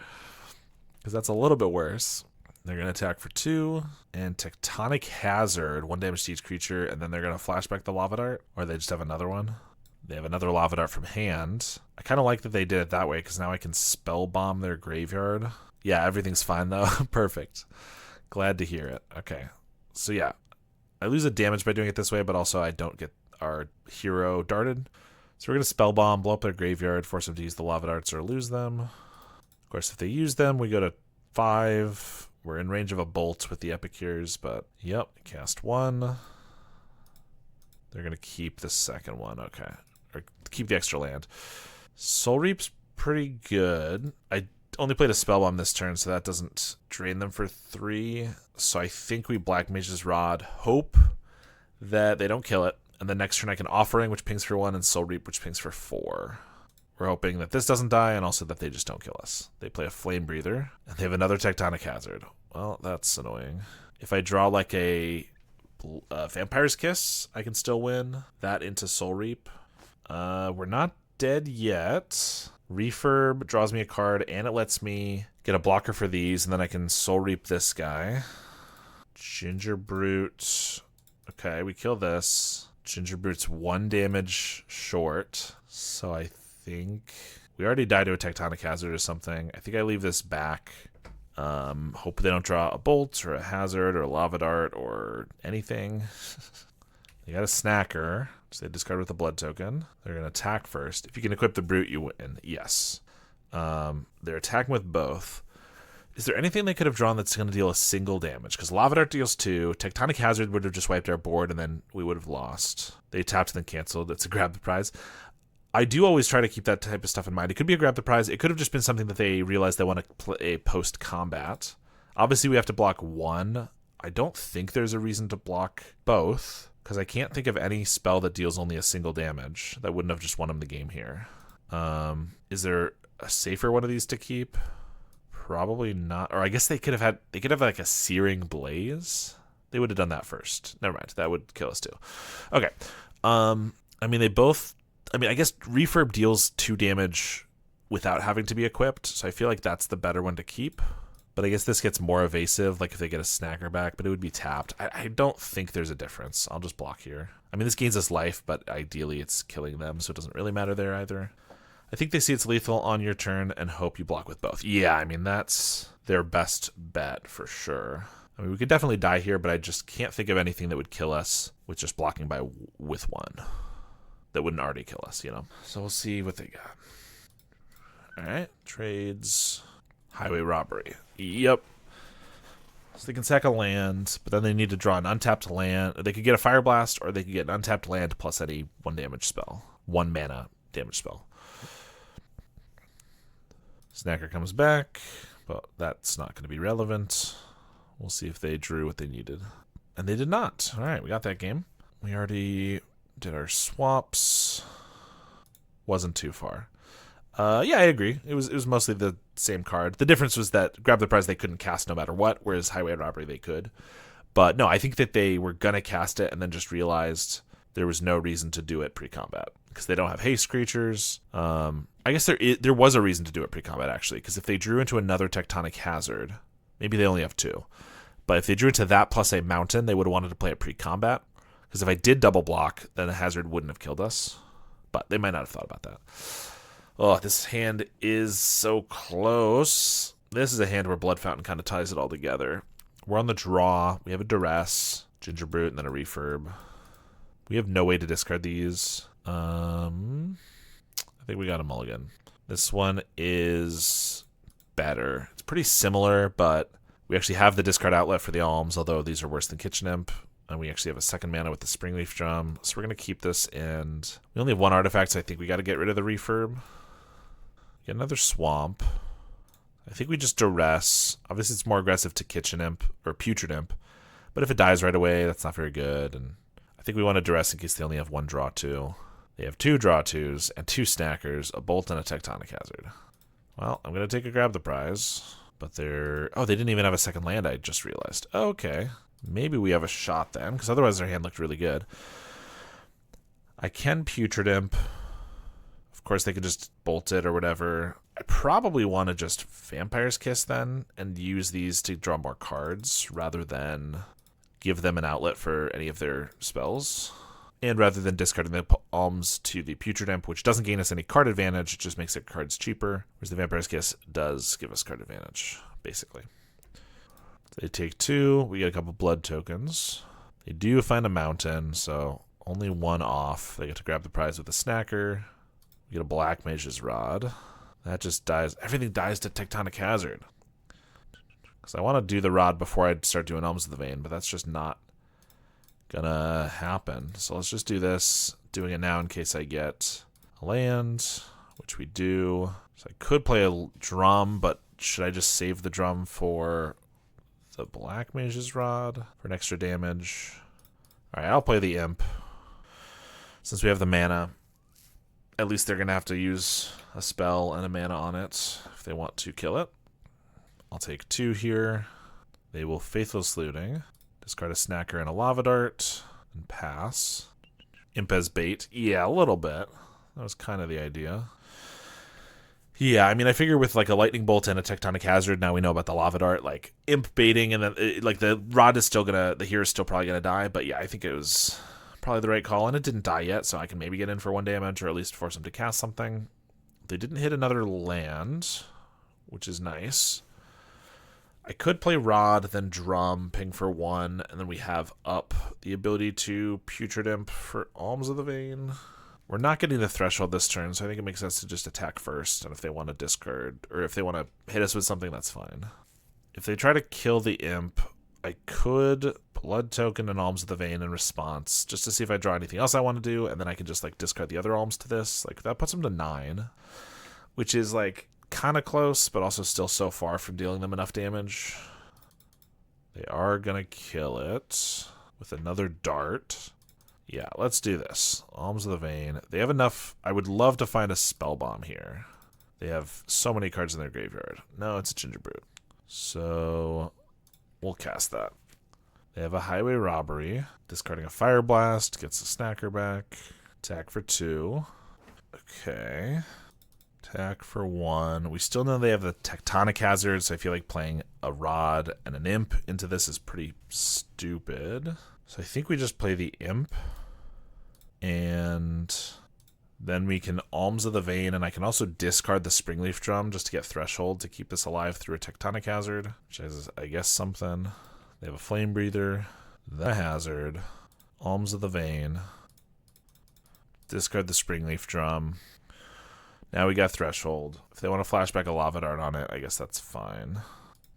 [SPEAKER 1] Because that's a little bit worse. They're going to attack for 2. And Tectonic Hazard, 1 damage to each creature. And then they're going to flashback the Lava Dart. Or they just have another one. They have another Lava Dart from hand. I kind of like that they did it that way, because now I can spell bomb their graveyard. Yeah, everything's fine, though. Perfect. Glad to hear it. Okay. So, yeah. I lose a damage by doing it this way, but also I don't get our hero darted. So we're going to spell bomb, blow up their graveyard, force them to use the Lava Darts or lose them. Of course, if they use them, we go to 5. We're in range of a bolt with the Epicures, but yep, cast 1. They're going to keep the second one. Okay. Or keep the extra land. Soul Reap's pretty good. I only played a Spellbomb this turn, so that doesn't drain them for 3. So I think we Black Mage's Rod, hope that they don't kill it. And the next turn I can Offering, which pings for 1, and Soul Reap, which pings for 4. We're hoping that this doesn't die, and also that they just don't kill us. They play a Flame Breather, and they have another Tectonic Hazard. Well, that's annoying. If I draw like a Vampire's Kiss, I can still win. That into Soul Reap. We're not dead yet. Refurb draws me a card, and it lets me get a blocker for these, and then I can Soul Reap this guy. Ginger Brute. Okay, we kill this. Ginger Brute's 1 damage short, so I think we already died to a Tectonic Hazard or something. I think I leave this back. Hope they don't draw a Bolt or a Hazard or a Lava Dart or anything. They got a Snacker, so they discard with a blood token. They're going to attack first. If you can equip the Brute, you win. Yes. They're attacking with both. Is there anything they could have drawn that's going to deal a single damage? Because Lava Dart deals 2. Tectonic Hazard would have just wiped our board, and then we would have lost. They tapped and then canceled. It's a Grab the Prize. I do always try to keep that type of stuff in mind. It could be a Grab the Prize. It could have just been something that they realized they want to play post-combat. Obviously, we have to block 1. I don't think there's a reason to block both, because I can't think of any spell that deals only a single damage. That wouldn't have just won them the game here. Is there a safer one of these to keep? Probably not. Or I guess they could have like a Searing Blaze. They would have done that first. Never mind. That would kill us too. Okay. I mean, I guess Refurb deals 2 damage without having to be equipped, so I feel like that's the better one to keep. But I guess this gets more evasive, like if they get a Snacker back, but it would be tapped. I don't think there's a difference. I'll just block here. I mean, this gains us life, but ideally it's killing them, so it doesn't really matter there either. I think they see it's lethal on your turn and hope you block with both. Yeah, I mean, that's their best bet for sure. I mean, we could definitely die here, but I just can't think of anything that would kill us with just blocking with 1. That wouldn't already kill us, you know? So we'll see what they got. All right, trades. Highway Robbery. Yep. So they can sack a land, but then they need to draw an untapped land. They could get a Fire Blast, or they could get an untapped land plus any 1 damage spell. 1 mana damage spell. Snacker comes back, but that's not going to be relevant. We'll see if they drew what they needed. And they did not. All right, we got that game. We already did our swaps. Wasn't too far. Yeah, I agree. It was mostly the same card. The difference was that Grab the Prize they couldn't cast no matter what, whereas Highway Robbery they could. But no, I think that they were going to cast it and then just realized there was no reason to do it pre-combat because they don't have haste creatures. I guess there was a reason to do it pre-combat, actually, because if they drew into another Tectonic Hazard, maybe they only have 2. But if they drew into that plus a mountain, they would have wanted to play it pre-combat. Because if I did double block, then a Hazard wouldn't have killed us. But they might not have thought about that. Oh, this hand is so close. This is a hand where Blood Fountain kind of ties it all together. We're on the draw. We have a Duress, Ginger Brute, and then a Refurb. We have no way to discard these. I think we got a mulligan. This one is better. It's pretty similar, but we actually have the discard outlet for the alms, although these are worse than Kitchen Imp. And we actually have a second mana with the Springleaf Drum. So we're going to keep this, and we only have one artifact, so I think we got to get rid of the refurb. Get another Swamp. I think we just duress. Obviously, it's more aggressive to Kitchen Imp, or Putrid Imp. But if it dies right away, that's not very good. And I think we want to duress in case they only have one draw two. They have 2 draw 2s and 2 snackers, a bolt and a tectonic hazard. Well, I'm going to take a grab the prize. But they're... Oh, they didn't even have a second land, I just realized. Oh, okay. Maybe we have a shot then, because otherwise their hand looked really good. I can Putrid Imp. Of course, they could just bolt it or whatever. I probably want to just Vampire's Kiss then, and use these to draw more cards, rather than give them an outlet for any of their spells. And rather than discarding the alms to the Putrid Imp, which doesn't gain us any card advantage, it just makes their cards cheaper, whereas the Vampire's Kiss does give us card advantage, basically. They take 2, we get a couple blood tokens. They do find a mountain, so only 1 off. They get to grab the prize with a snacker. We get a Black Mage's Rod. That just dies. Everything dies to Tectonic Hazard. Because I want to do the Rod before I start doing Alms of the Vein, but that's just not gonna happen. So let's just do this, doing it now in case I get a land, which we do. So I could play a drum, but should I just save the drum for the Black Mage's Rod for an extra damage? Alright, I'll play the Imp. Since we have the mana, at least they're gonna have to use a spell and a mana on it if they want to kill it. I'll take 2 here. They will Faithless Looting. Discard a Snacker and a Lava Dart, and pass. Imp as bait. Yeah, a little bit. That was kind of the idea. Yeah, I mean, I figure with like a Lightning Bolt and a Tectonic Hazard, now we know about the Lava Dart, like Imp baiting, and then like the Rod is still gonna, the hero's still probably gonna die, but yeah, I think it was probably the right call, and it didn't die yet, so I can maybe get in for 1 damage, or at least force him to cast something. They didn't hit another land, which is nice. I could play Rod, then Drum, ping for 1, and then we have up the ability to Putrid Imp for Alms of the Vein. We're not getting the Threshold this turn, so I think it makes sense to just attack first, and if they want to discard, or if they want to hit us with something, that's fine. If they try to kill the Imp, I could Blood Token and Alms of the Vein in response, just to see if I draw anything else I want to do, and then I can just like discard the other Alms to this. Like, that puts them to 9, which is like kind of close, but also still so far from dealing them enough damage. They are going to kill it with another dart. Yeah, let's do this. Alms of the Vein. They have enough. I would love to find a Spell Bomb here. They have so many cards in their graveyard. No, it's a Gingerbread. So we'll cast that. They have a Highway Robbery. Discarding a Fire Blast. Gets a Snacker back. Attack for 2. Okay. Attack for 1. We still know they have the Tectonic Hazard, so I feel like playing a Rod and an Imp into this is pretty stupid. So I think we just play the Imp. And then we can Alms of the Vein, and I can also discard the Springleaf Drum just to get Threshold to keep this alive through a Tectonic Hazard, which is, I guess, something. They have a Flame Breather, the Hazard, Alms of the Vein, discard the Springleaf Drum. Now we got Threshold. If they want to flashback a Lava Dart on it, I guess that's fine.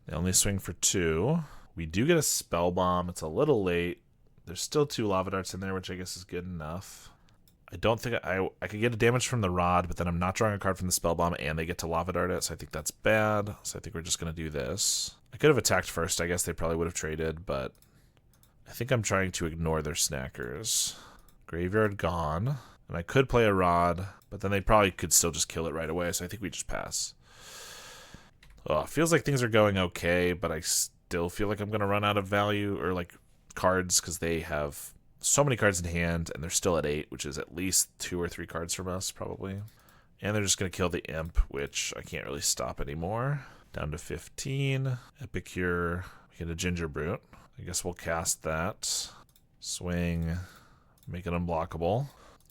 [SPEAKER 1] They only swing for 2. We do get a Spell Bomb. It's a little late. There's still 2 Lava Darts in there, which I guess is good enough. I don't think I could get a damage from the Rod, but then I'm not drawing a card from the Spell Bomb, and they get to Lava Dart it, so I think that's bad. So I think we're just going to do this. I could have attacked first. I guess they probably would have traded, but I think I'm trying to ignore their snackers. Graveyard gone. And I could play a Rod, but then they probably could still just kill it right away, so I think we just pass. Oh, feels like things are going okay, but I still feel like I'm going to run out of value, or like cards, because they have so many cards in hand, and they're still at 8, which is at least 2 or 3 cards from us, probably. And they're just going to kill the Imp, which I can't really stop anymore. Down to 15. Epicure. We get a Gingerbread. I guess we'll cast that. Swing. Make it unblockable.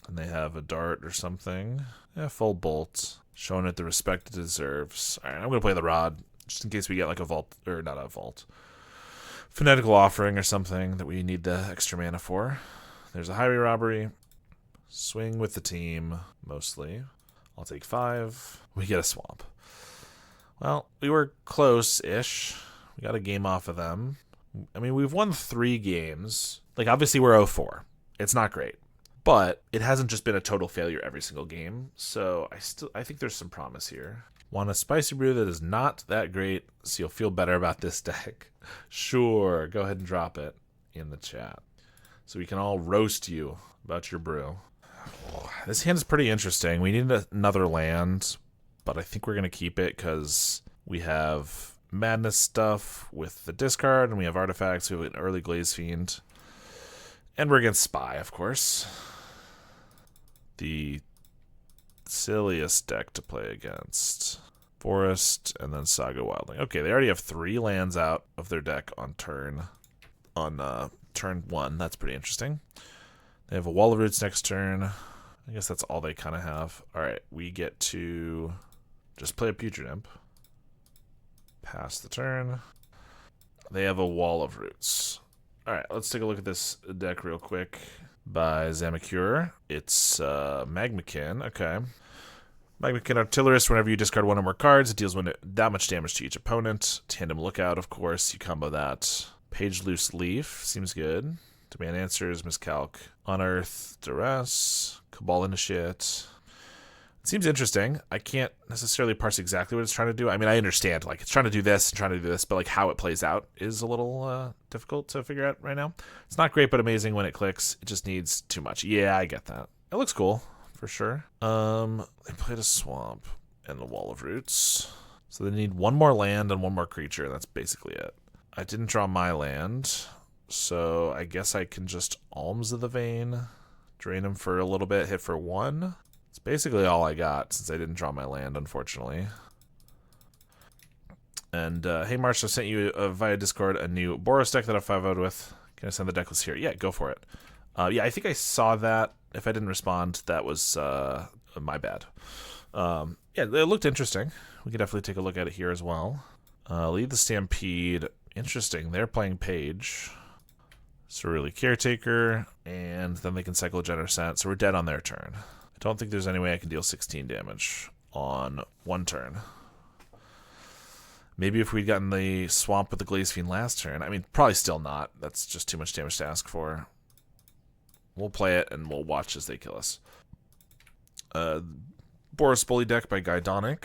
[SPEAKER 1] And they have a Dart or something. Yeah, full Bolt. Showing it the respect it deserves. Alright, I'm going to play the Rod, just in case we get like a Vault, or not a Vault. Fanatical Offering or something that we need the extra mana for. There's a Highway Robbery. Swing with the team, mostly. I'll take 5. We get a swamp. Well, we were close-ish. We got a game off of them. I mean, we've won 3 games. Like, obviously, we're 0-4. It's not great. But it hasn't just been a total failure every single game. So I think there's some promise here. Want a spicy brew that is not that great, so you'll feel better about this deck. Sure, go ahead and drop it in the chat, so we can all roast you about your brew. This hand is pretty interesting. We need another land, but I think we're going to keep it because we have madness stuff with the discard, and we have artifacts. We have an early Glaze Fiend, and we're against Spy, of course. The silliest deck to play against. Forest and then Saga Wildling. Okay, they already have 3 lands out of their deck on turn 1. That's pretty interesting. They have a Wall of Roots next turn. I guess that's all they kind of have. All right, we get to just play a Putrid Imp. Pass the turn. They have a Wall of Roots. All right, let's take a look at this deck real quick. By Zamakure. It's Magmakin. Okay. Magmakin Artillerist. Whenever you discard 1 or more cards, it deals that much damage to each opponent. Tandem Lookout, of course. You combo that. Page Loose Leaf. Seems good. Demand Answers. Miscalc. Unearth. Duress. Cabal Initiate. It seems interesting. I can't necessarily parse exactly what it's trying to do. I mean, I understand, like, it's trying to do this and trying to do this, but, like, how it plays out is a little difficult to figure out right now. It's not great, but amazing when it clicks. It just needs too much. Yeah, I get that. It looks cool, for sure. They played a swamp and the Wall of Roots. So they need 1 more land and 1 more creature, and that's basically it. I didn't draw my land, so I guess I can just Alms of the Vein, drain him for a little bit, hit for 1. It's basically all I got since I didn't draw my land, unfortunately. And, hey, Marsh, I sent you via Discord a new Boros deck that I 5-0'd with. Can I send the deck list here? Yeah, go for it. Yeah, I think I saw that. If I didn't respond, that was my bad. Yeah, it looked interesting. We could definitely take a look at it here as well. Lead the Stampede. Interesting. They're playing Page. Cerulean Caretaker. And then they can cycle Generous Scent. So we're dead on their turn. I don't think there's any way I can deal 16 damage on 1 turn. Maybe if we'd gotten the swamp with the Glaze Fiend last turn. I mean, probably still not. That's just too much damage to ask for. We'll play it and we'll watch as they kill us. Boros Bully deck by Guy Donick.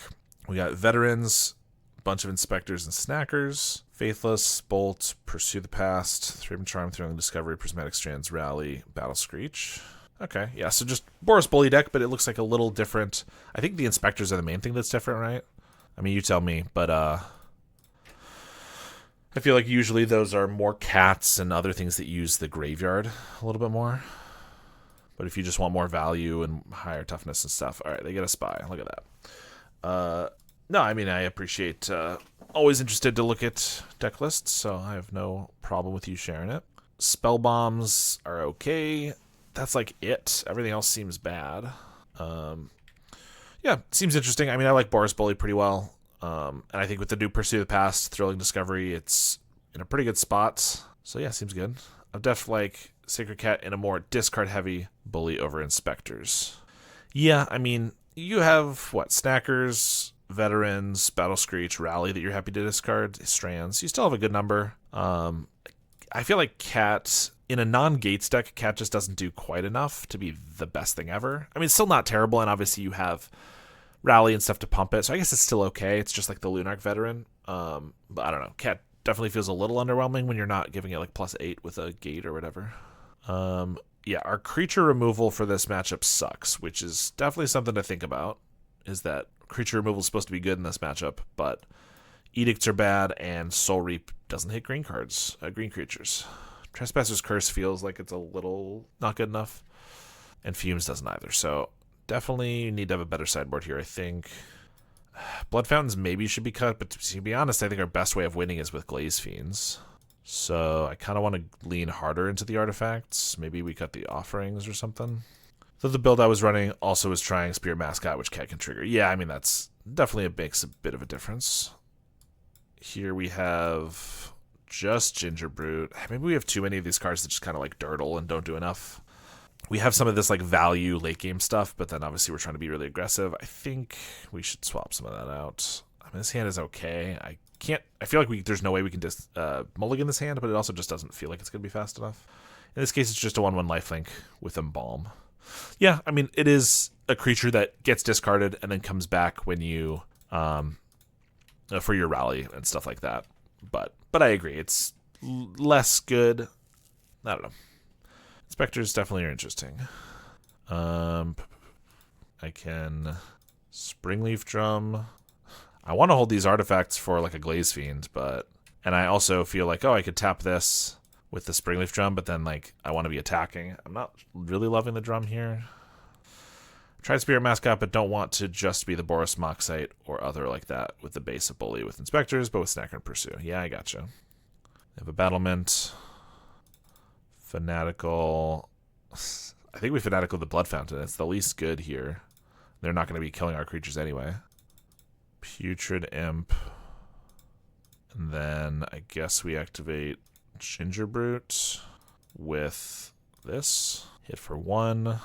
[SPEAKER 1] We got Veterans, bunch of Inspectors and Snackers, Faithless, Bolt, Pursue the Past, Threaten Charm, Thrilling Discovery, Prismatic Strands, Rally, Battle Screech. Okay, yeah, so just Boros Bully deck, but it looks like a little different. I think the Inspectors are the main thing that's different, right? I mean, you tell me, but I feel like usually those are more cats and other things that use the graveyard a little bit more. But if you just want more value and higher toughness and stuff, all right, they get a Spy. Look at that. No, I mean, I appreciate, always interested to look at deck lists, so I have no problem with you sharing it. Spell Bombs are okay. That's like it. Everything else seems bad. Yeah, seems interesting. I mean, I like Boros Bully pretty well. And I think with the new Pursue the Past, Thrilling Discovery, it's in a pretty good spot. So yeah, seems good. I've definitely like Sacred Cat in a more discard-heavy Bully over Inspectors. Yeah, I mean, you have, what, Snackers, Veterans, Battle Screech, Rally that you're happy to discard, Strands. You still have a good number. I feel like Cat, in a non-Gates deck, Cat just doesn't do quite enough to be the best thing ever. I mean, it's still not terrible, and obviously you have Rally and stuff to pump it, so I guess it's still okay. It's just like the Lunarch Veteran. But I don't know. Cat definitely feels a little underwhelming when you're not giving it like +8 with a gate or whatever. Yeah, our creature removal for this matchup sucks, which is definitely something to think about, is that creature removal is supposed to be good in this matchup, but Edicts are bad, and Soul Reap doesn't hit green cards, green creatures. Trespasser's Curse feels like it's a little not good enough, and Fumes doesn't either, so definitely need to have a better sideboard here, I think. Blood Fountains maybe should be cut, but to be honest, I think our best way of winning is with Glaze Fiends. So I kind of want to lean harder into the artifacts. Maybe we cut the Offerings or something. So the build I was running also was trying Spirit Mascot, which Cat can trigger. Yeah, I mean, that's definitely makes a bit of a difference. Here we have just Ginger Brute. Maybe we have too many of these cards that just kind of like dirtle and don't do enough. We have some of this like value late game stuff, but then obviously we're trying to be really aggressive. I think we should swap some of that out. I mean, this hand is okay. I feel like there's no way we can just mulligan this hand, but it also just doesn't feel like it's going to be fast enough. In this case, it's just a 1/1 lifelink with Embalm. Yeah, I mean, it is a creature that gets discarded and then comes back when you for your rally and stuff like that. But I agree, it's less good. I don't know. Spectres definitely are interesting. I can Springleaf Drum. I want to hold these artifacts for like a Glaze Fiend, and I also feel like, oh, I could tap this with the Springleaf Drum, but then like I want to be attacking. I'm not really loving the drum here. Try Spirit Mascot, but don't want to just be the Boros Moxite or other like that with the base of Bully with Inspectors, but with Snacker and Pursue. Yeah, I gotcha. They have a Battlement. Fanatical. I think we Fanatical the Blood Fountain. It's the least good here. They're not going to be killing our creatures anyway. Putrid Imp. And then I guess we activate Ginger Brute with this. Hit for 1.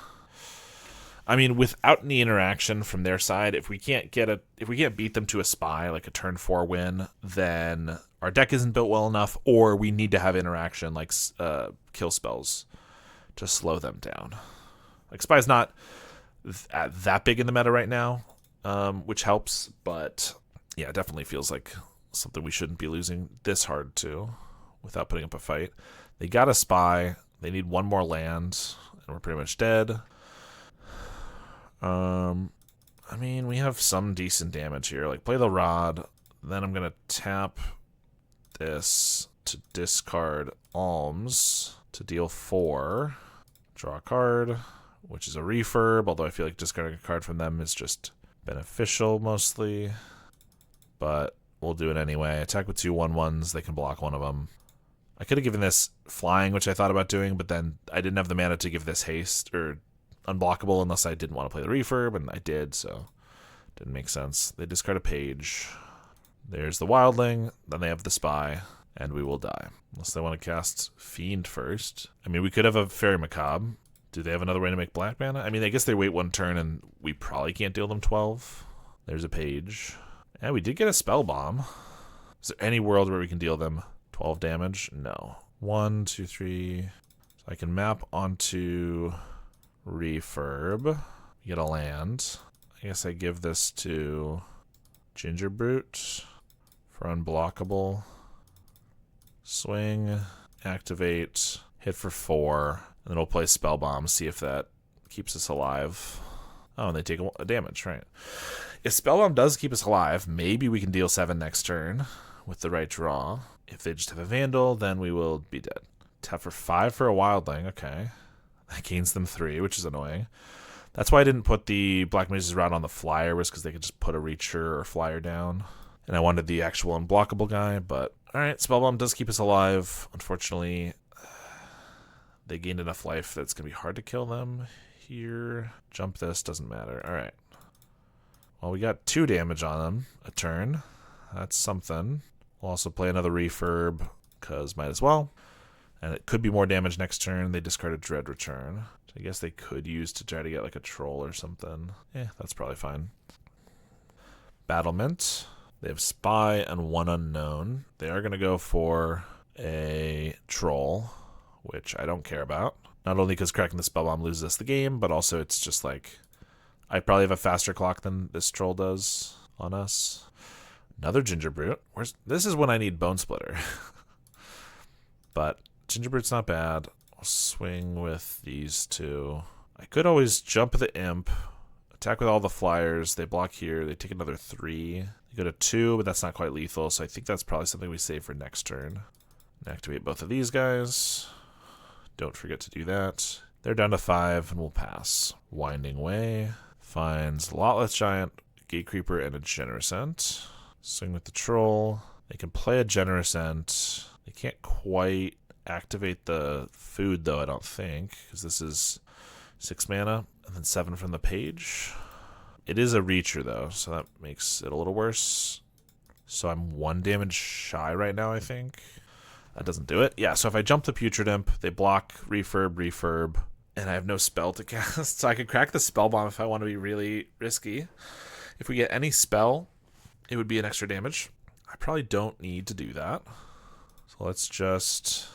[SPEAKER 1] I mean, without any interaction from their side, if we can't beat them to a spy, like a turn 4 win, then our deck isn't built well enough, or we need to have interaction like kill spells to slow them down. Like Spy's not that big in the meta right now, which helps, but yeah, it definitely feels like something we shouldn't be losing this hard to without putting up a fight. They got a Spy. They need 1 more land, and we're pretty much dead. I mean, we have some decent damage here. Like, play the Rod. Then I'm going to tap this to discard Alms to deal 4. Draw a card, which is a refurb, although I feel like discarding a card from them is just beneficial mostly. But we'll do it anyway. Attack with 2 1/1s. They can block one of them. I could have given this flying, which I thought about doing, but then I didn't have the mana to give this haste or unblockable unless I didn't want to play the refurb, and I did, so didn't make sense. They discard a page. There's the Wildling, then they have the Spy, and we will die. Unless they want to cast Fiend first. I mean, we could have a Fairy Macabre. Do they have another way to make black mana? I mean, I guess they wait 1 turn, and we probably can't deal them 12. There's a page. And we did get a Spell Bomb. Is there any world where we can deal them 12 damage? No. 1, 2, 3. So I can map onto refurb. Get a land. I guess I give this to Ginger Brute for unblockable. Swing, activate, hit for 4, and then we'll play Spell Bomb, see if that keeps us alive. Oh, and they take a damage, right. If Spell Bomb does keep us alive, maybe we can deal 7 next turn with the right draw. If they just have a Vandal, then we will be dead. Tap for 5 for a Wildling, okay. That gains them 3, which is annoying. That's why I didn't put the Black Mage's Route on the flyer, was because they could just put a Reacher or Flyer down. And I wanted the actual unblockable guy, but alright, Spellbomb does keep us alive. Unfortunately, they gained enough life that it's going to be hard to kill them here. Jump this, doesn't matter. Alright. Well, we got 2 damage on them a turn. That's something. We'll also play another refurb, because might as well. And it could be more damage next turn. They discarded Dread Return. So I guess they could use to try to get like a troll or something. Yeah, that's probably fine. Battlement. They have Spy and 1 unknown. They are going to go for a troll, which I don't care about. Not only because cracking the Spellbomb loses us the game, but also it's just like, I probably have a faster clock than this troll does on us. Another Ginger Brute. This is when I need Bone Splitter. But Ginger Brute's not bad. I'll swing with these 2. I could always jump the Imp, attack with all the flyers. They block here. They take another 3. They go to 2, but that's not quite lethal, so I think that's probably something we save for next turn. And activate both of these guys. Don't forget to do that. They're down to 5, and we'll pass. Winding Way finds Lotless Giant, Gatecreeper, and a Generous Ent. Swing with the Troll. They can play a Generous Ent. They can't quite activate the food, though, I don't think, because this is 6 mana, and then 7 from the page. It is a Reacher, though, so that makes it a little worse. So I'm 1 damage shy right now, I think. That doesn't do it. Yeah, so if I jump the Putrid Imp, they block refurb, refurb. And I have no spell to cast, so I could crack the spell bomb if I want to be really risky. If we get any spell, it would be an extra damage. I probably don't need to do that. So let's just...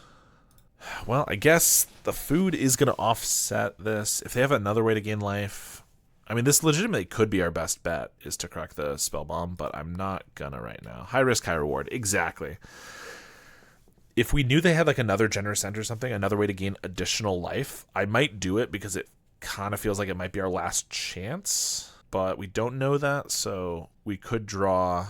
[SPEAKER 1] Well, I guess the food is going to offset this. If they have another way to gain life... I mean, this legitimately could be our best bet, is to crack the spell bomb, but I'm not gonna right now. High risk, high reward. Exactly. If we knew they had like another generous end or something, another way to gain additional life, I might do it because it kind of feels like it might be our last chance, but we don't know that, so we could draw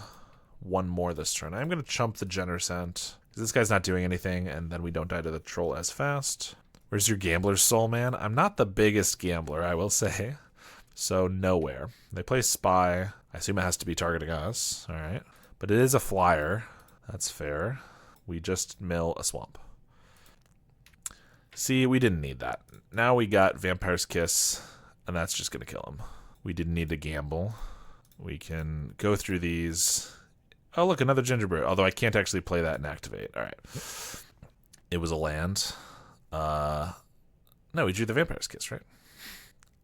[SPEAKER 1] one more this turn. I'm going to chump the generous end because this guy's not doing anything, and then we don't die to the troll as fast. Where's your gambler's soul, man? I'm not the biggest gambler, I will say. So nowhere. They play spy. I assume it has to be targeting us. All right. But it is a flyer. That's fair. We just mill a swamp. See, we didn't need that. Now we got Vampire's Kiss, and that's just going to kill him. We didn't need to gamble. We can go through these. Oh, look, another Ginger Brew. Although I can't actually play that and activate. All right. It was a land. No, we drew the Vampire's Kiss, right?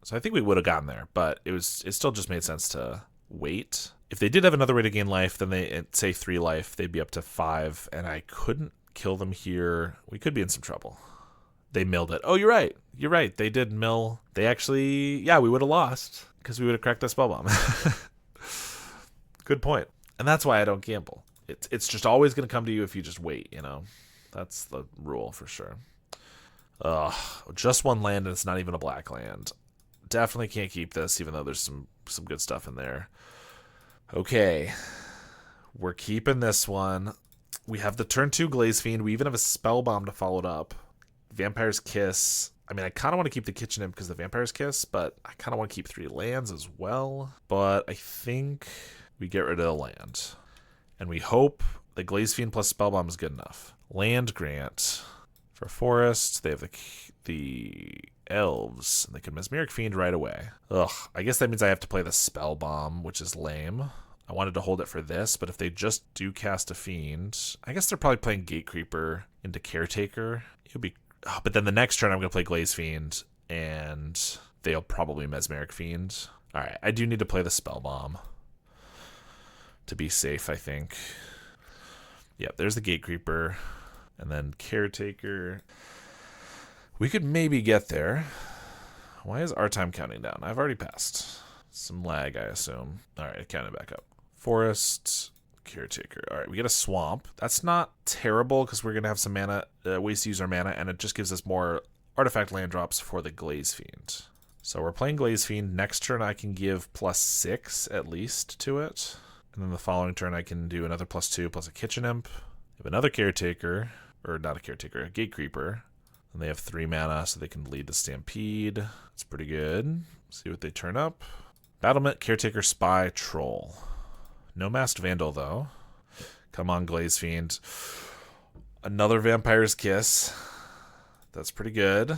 [SPEAKER 1] So I think we would have gotten there, but it still just made sense to wait. If they did have another way to gain life, then they say 3 life, they'd be up to 5, and I couldn't kill them here. We could be in some trouble. They milled it. Oh, you're right. You're right. They did mill. They actually, yeah, we would have lost because we would have cracked that spell bomb. Good point. And that's why I don't gamble. It's just always going to come to you if you just wait, you know. That's the rule for sure. Just one land, and it's not even a black land. Definitely can't keep this, even though there's some good stuff in there. Okay. We're keeping this one. We have the turn 2 Glaze Fiend. We even have a Spell Bomb to follow it up. Vampire's Kiss. I mean, I kind of want to keep the Kitchen Imp because of the Vampire's Kiss, but I kind of want to keep 3 lands as well. But I think we get rid of the land. And we hope the Glaze Fiend plus Spell Bomb is good enough. Land Grant. For Forest, they have the elves, and they can Mesmeric Fiend right away. Ugh, I guess that means I have to play the Spell Bomb, which is lame. I wanted to hold it for this, but if they just do cast a Fiend, I guess they're probably playing Gatecreeper into Caretaker. It would be, but then the next turn I'm going to play Glaze Fiend, and they'll probably Mesmeric Fiend. All right, I do need to play the Spell Bomb to be safe, I think. Yep, there's the Gatecreeper, and then Caretaker. We could maybe get there. Why is our time counting down? I've already passed. Some lag, I assume. All right, counting back up. Forest, Caretaker. All right, we get a Swamp. That's not terrible because we're going to have some mana, ways to use our mana, and it just gives us more artifact land drops for the Glaze Fiend. So we're playing Glaze Fiend. Next turn I can give +6 at least to it. And then the following turn I can do another +2 plus a Kitchen Imp. We have another Caretaker, or not a Caretaker, a Gatecreeper. And they have 3 mana, so they can lead the Stampede. It's pretty good. See what they turn up. Battlement, Caretaker, Spy, Troll. No Masked Vandal, though. Come on, Glaze Fiend. Another Vampire's Kiss. That's pretty good.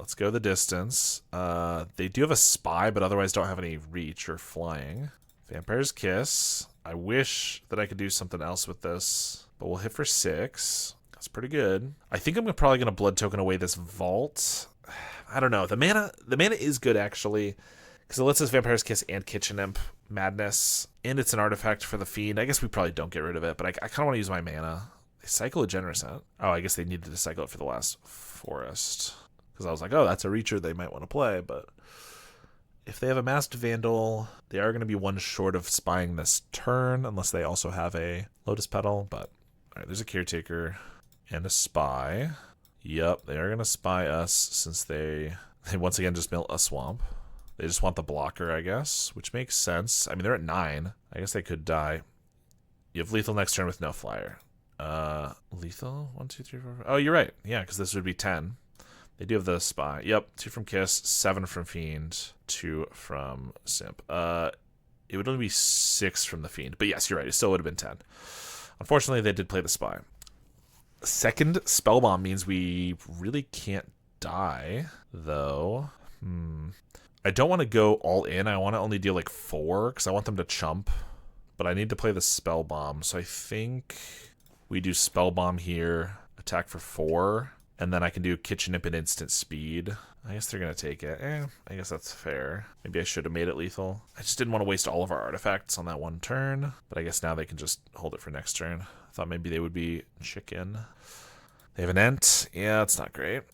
[SPEAKER 1] Let's go the distance. They do have a Spy, but otherwise don't have any reach or flying. Vampire's Kiss. I wish that I could do something else with this, but we'll hit for 6. That's pretty good. I think I'm probably going to blood token away this vault. I don't know. The mana is good, actually, because it lets us Vampire's Kiss and Kitchen Imp Madness, and it's an artifact for the Fiend. I guess we probably don't get rid of it, but I kind of want to use my mana. They cycle a Generous Set. Oh, I guess they needed to cycle it for the last Forest, because I was like, oh, that's a reacher they might want to play, but if they have a Masked Vandal, they are going to be one short of spying this turn, unless they also have a Lotus Petal, but all right, there's a Caretaker. And a Spy. Yep, they are going to spy us since they once again just mill a Swamp. They just want the blocker, I guess, which makes sense. I mean, they're at 9. I guess they could die. You have lethal next turn with no flyer. Lethal? 1, 2, 3, 4, 5. Oh, you're right. Yeah, because this would be 10. They do have the Spy. Yep, 2 from Kiss, 7 from Fiend, 2 from Simp. It would only be 6 from the Fiend. But yes, you're right. It still would have been 10. Unfortunately, they did play the Spy. Second Spell Bomb means we really can't die, though. I don't want to go all in. I want to only deal like 4 because I want them to chump. But I need to play the Spell Bomb. So I think we do Spell Bomb here, attack for 4, And then I can do Kitchen Imp and Instant Speed. I guess they're going to take it. I guess that's fair. Maybe I should have made it lethal. I just didn't want to waste all of our artifacts on that one turn. But I guess now they can just hold it for next turn. I thought maybe they would be chicken. They have an Ent. Yeah, it's not great.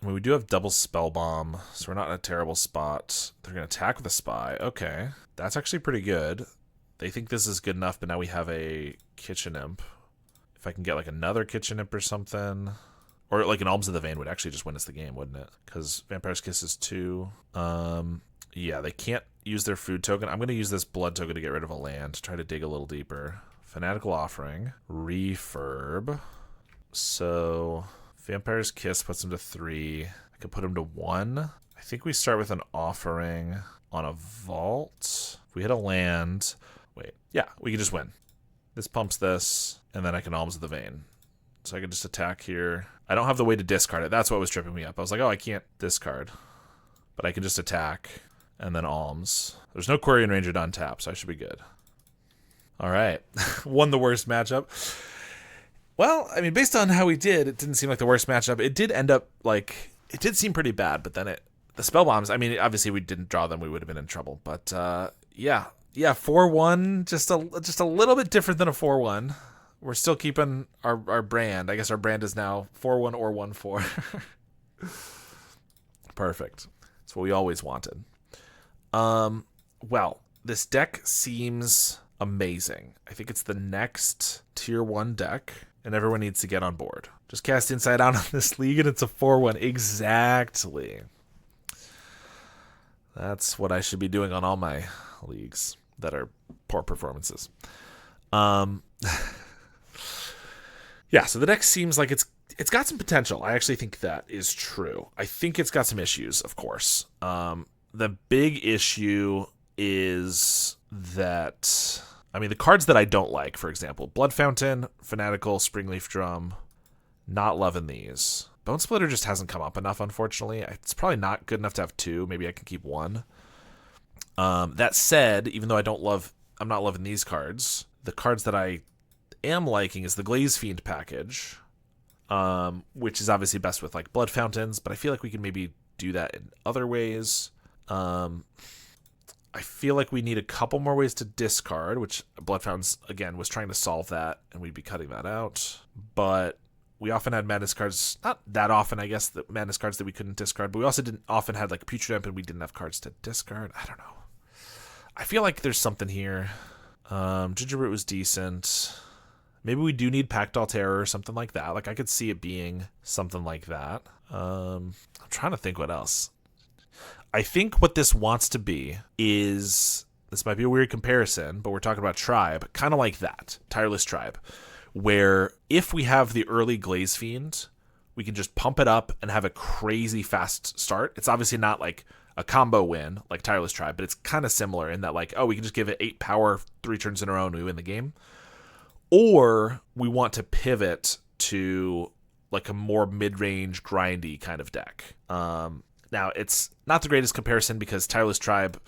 [SPEAKER 1] I mean, we do have double Spell Bomb, so we're not in a terrible spot. They're going to attack with a Spy. Okay. That's actually pretty good. They think this is good enough, but now we have a Kitchen Imp. If I can get like another Kitchen Imp or something... Or like an Alms of the Vein would actually just win us the game, wouldn't it? Because Vampire's Kiss is 2. Yeah, they can't use their food token. I'm going to use this blood token to get rid of a land. Try to dig a little deeper. Fanatical Offering. Refurb. So Vampire's Kiss puts him to 3. I could put him to 1. I think we start with an Offering on a Vault. If we hit a land... Wait. Yeah, we can just win. This pumps this, and then I can Alms of the Vein. So I can just attack here. I don't have the way to discard it. That's what was tripping me up. I was like, oh, I can't discard. But I can just attack and then Alms. There's no Quirion Ranger to untap, so I should be good. All right. Won the worst matchup. Well, I mean, based on how we did, it didn't seem like the worst matchup. It did end up, like, it did seem pretty bad, but then the Spell Bombs, I mean, obviously we didn't draw them. We would have been in trouble. But, yeah. Yeah, 4-1, just a little bit different than a 4-1. We're still keeping our brand. I guess our brand is now 4-1 or 1-4. Perfect. That's what we always wanted. Well, this deck seems amazing. I think it's the next tier 1 deck, and everyone needs to get on board. Just cast Inside Out on this league, and it's a 4-1. Exactly. That's what I should be doing on all my leagues that are poor performances. Yeah, so the deck seems like it's got some potential. I actually think that is true. I think it's got some issues, of course. The big issue is that, I mean, the cards that I don't like, for example, Blood Fountain, Fanatical, Springleaf Drum, not loving these. Bone Splitter just hasn't come up enough, unfortunately. It's probably not good enough to have 2. Maybe I can keep 1. That said, even though I'm not loving these cards, the cards that I am liking is the Glaze Fiend package, which is obviously best with like Blood Fountains, but I feel like we can maybe do that in other ways. I feel like we need a couple more ways to discard, which Blood Fountains, again, was trying to solve that, and we'd be cutting that out. But we often had madness cards, not that often, I guess, the madness cards that we couldn't discard, but we also didn't often had like Putrid Imp, and we didn't have cards to discard. I don't know. I feel like there's something here. Gingerbread was decent. Maybe we do need Pact Terror or something like that. Like, I could see it being something like that. I'm trying to think what else. I think what this wants to be is, this might be a weird comparison, but we're talking about Tribe, kind of like that, Tireless Tribe, where if we have the early Glaze Fiend, we can just pump it up and have a crazy fast start. It's obviously not like a combo win like Tireless Tribe, but it's kind of similar in that, like, oh, we can just give it 8 power 3 turns in a row and we win the game. Or we want to pivot to like a more mid-range grindy kind of deck. Now, it's not the greatest comparison because Tireless Tribe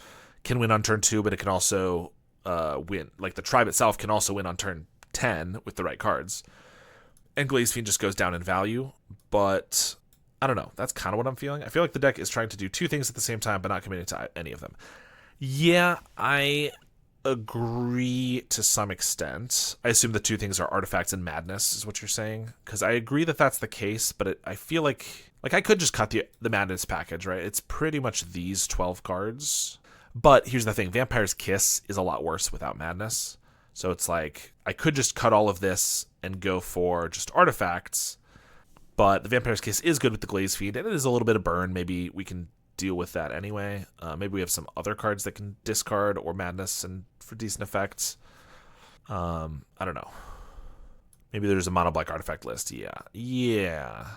[SPEAKER 1] can win on turn 2, but it can also win. Like, the Tribe itself can also win on turn 10 with the right cards. And Glaze Fiend just goes down in value. But I don't know. That's kind of what I'm feeling. I feel like the deck is trying to do 2 things at the same time, but not committing to any of them. Yeah, I agree to some extent. I assume the 2 things are Artifacts and Madness, is what you're saying. Because I agree that that's the case, but I feel like I could just cut the Madness package, right? It's pretty much these 12 cards. But here's the thing. Vampire's Kiss is a lot worse without Madness. So it's like, I could just cut all of this and go for just Artifacts. But the Vampire's Kiss is good with the Glaze Fiend, and it is a little bit of burn. Maybe we can deal with that anyway. Maybe we have some other cards that can discard or Madness and for decent effects. I don't know. Maybe there's a mono black artifact list. Yeah.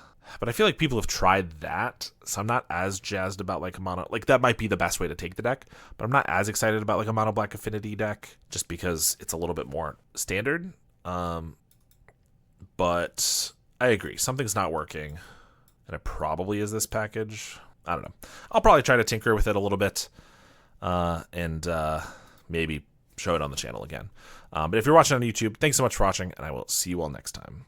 [SPEAKER 1] But I feel like people have tried that, so I'm not as jazzed about like a mono. Like, that might be the best way to take the deck, but I'm not as excited about like a mono black Affinity deck just because it's a little bit more standard. But I agree, something's not working, and it probably is this package. I don't know. I'll probably try to tinker with it a little bit, and maybe show it on the channel again. But if you're watching on YouTube, thanks so much for watching, and I will see you all next time.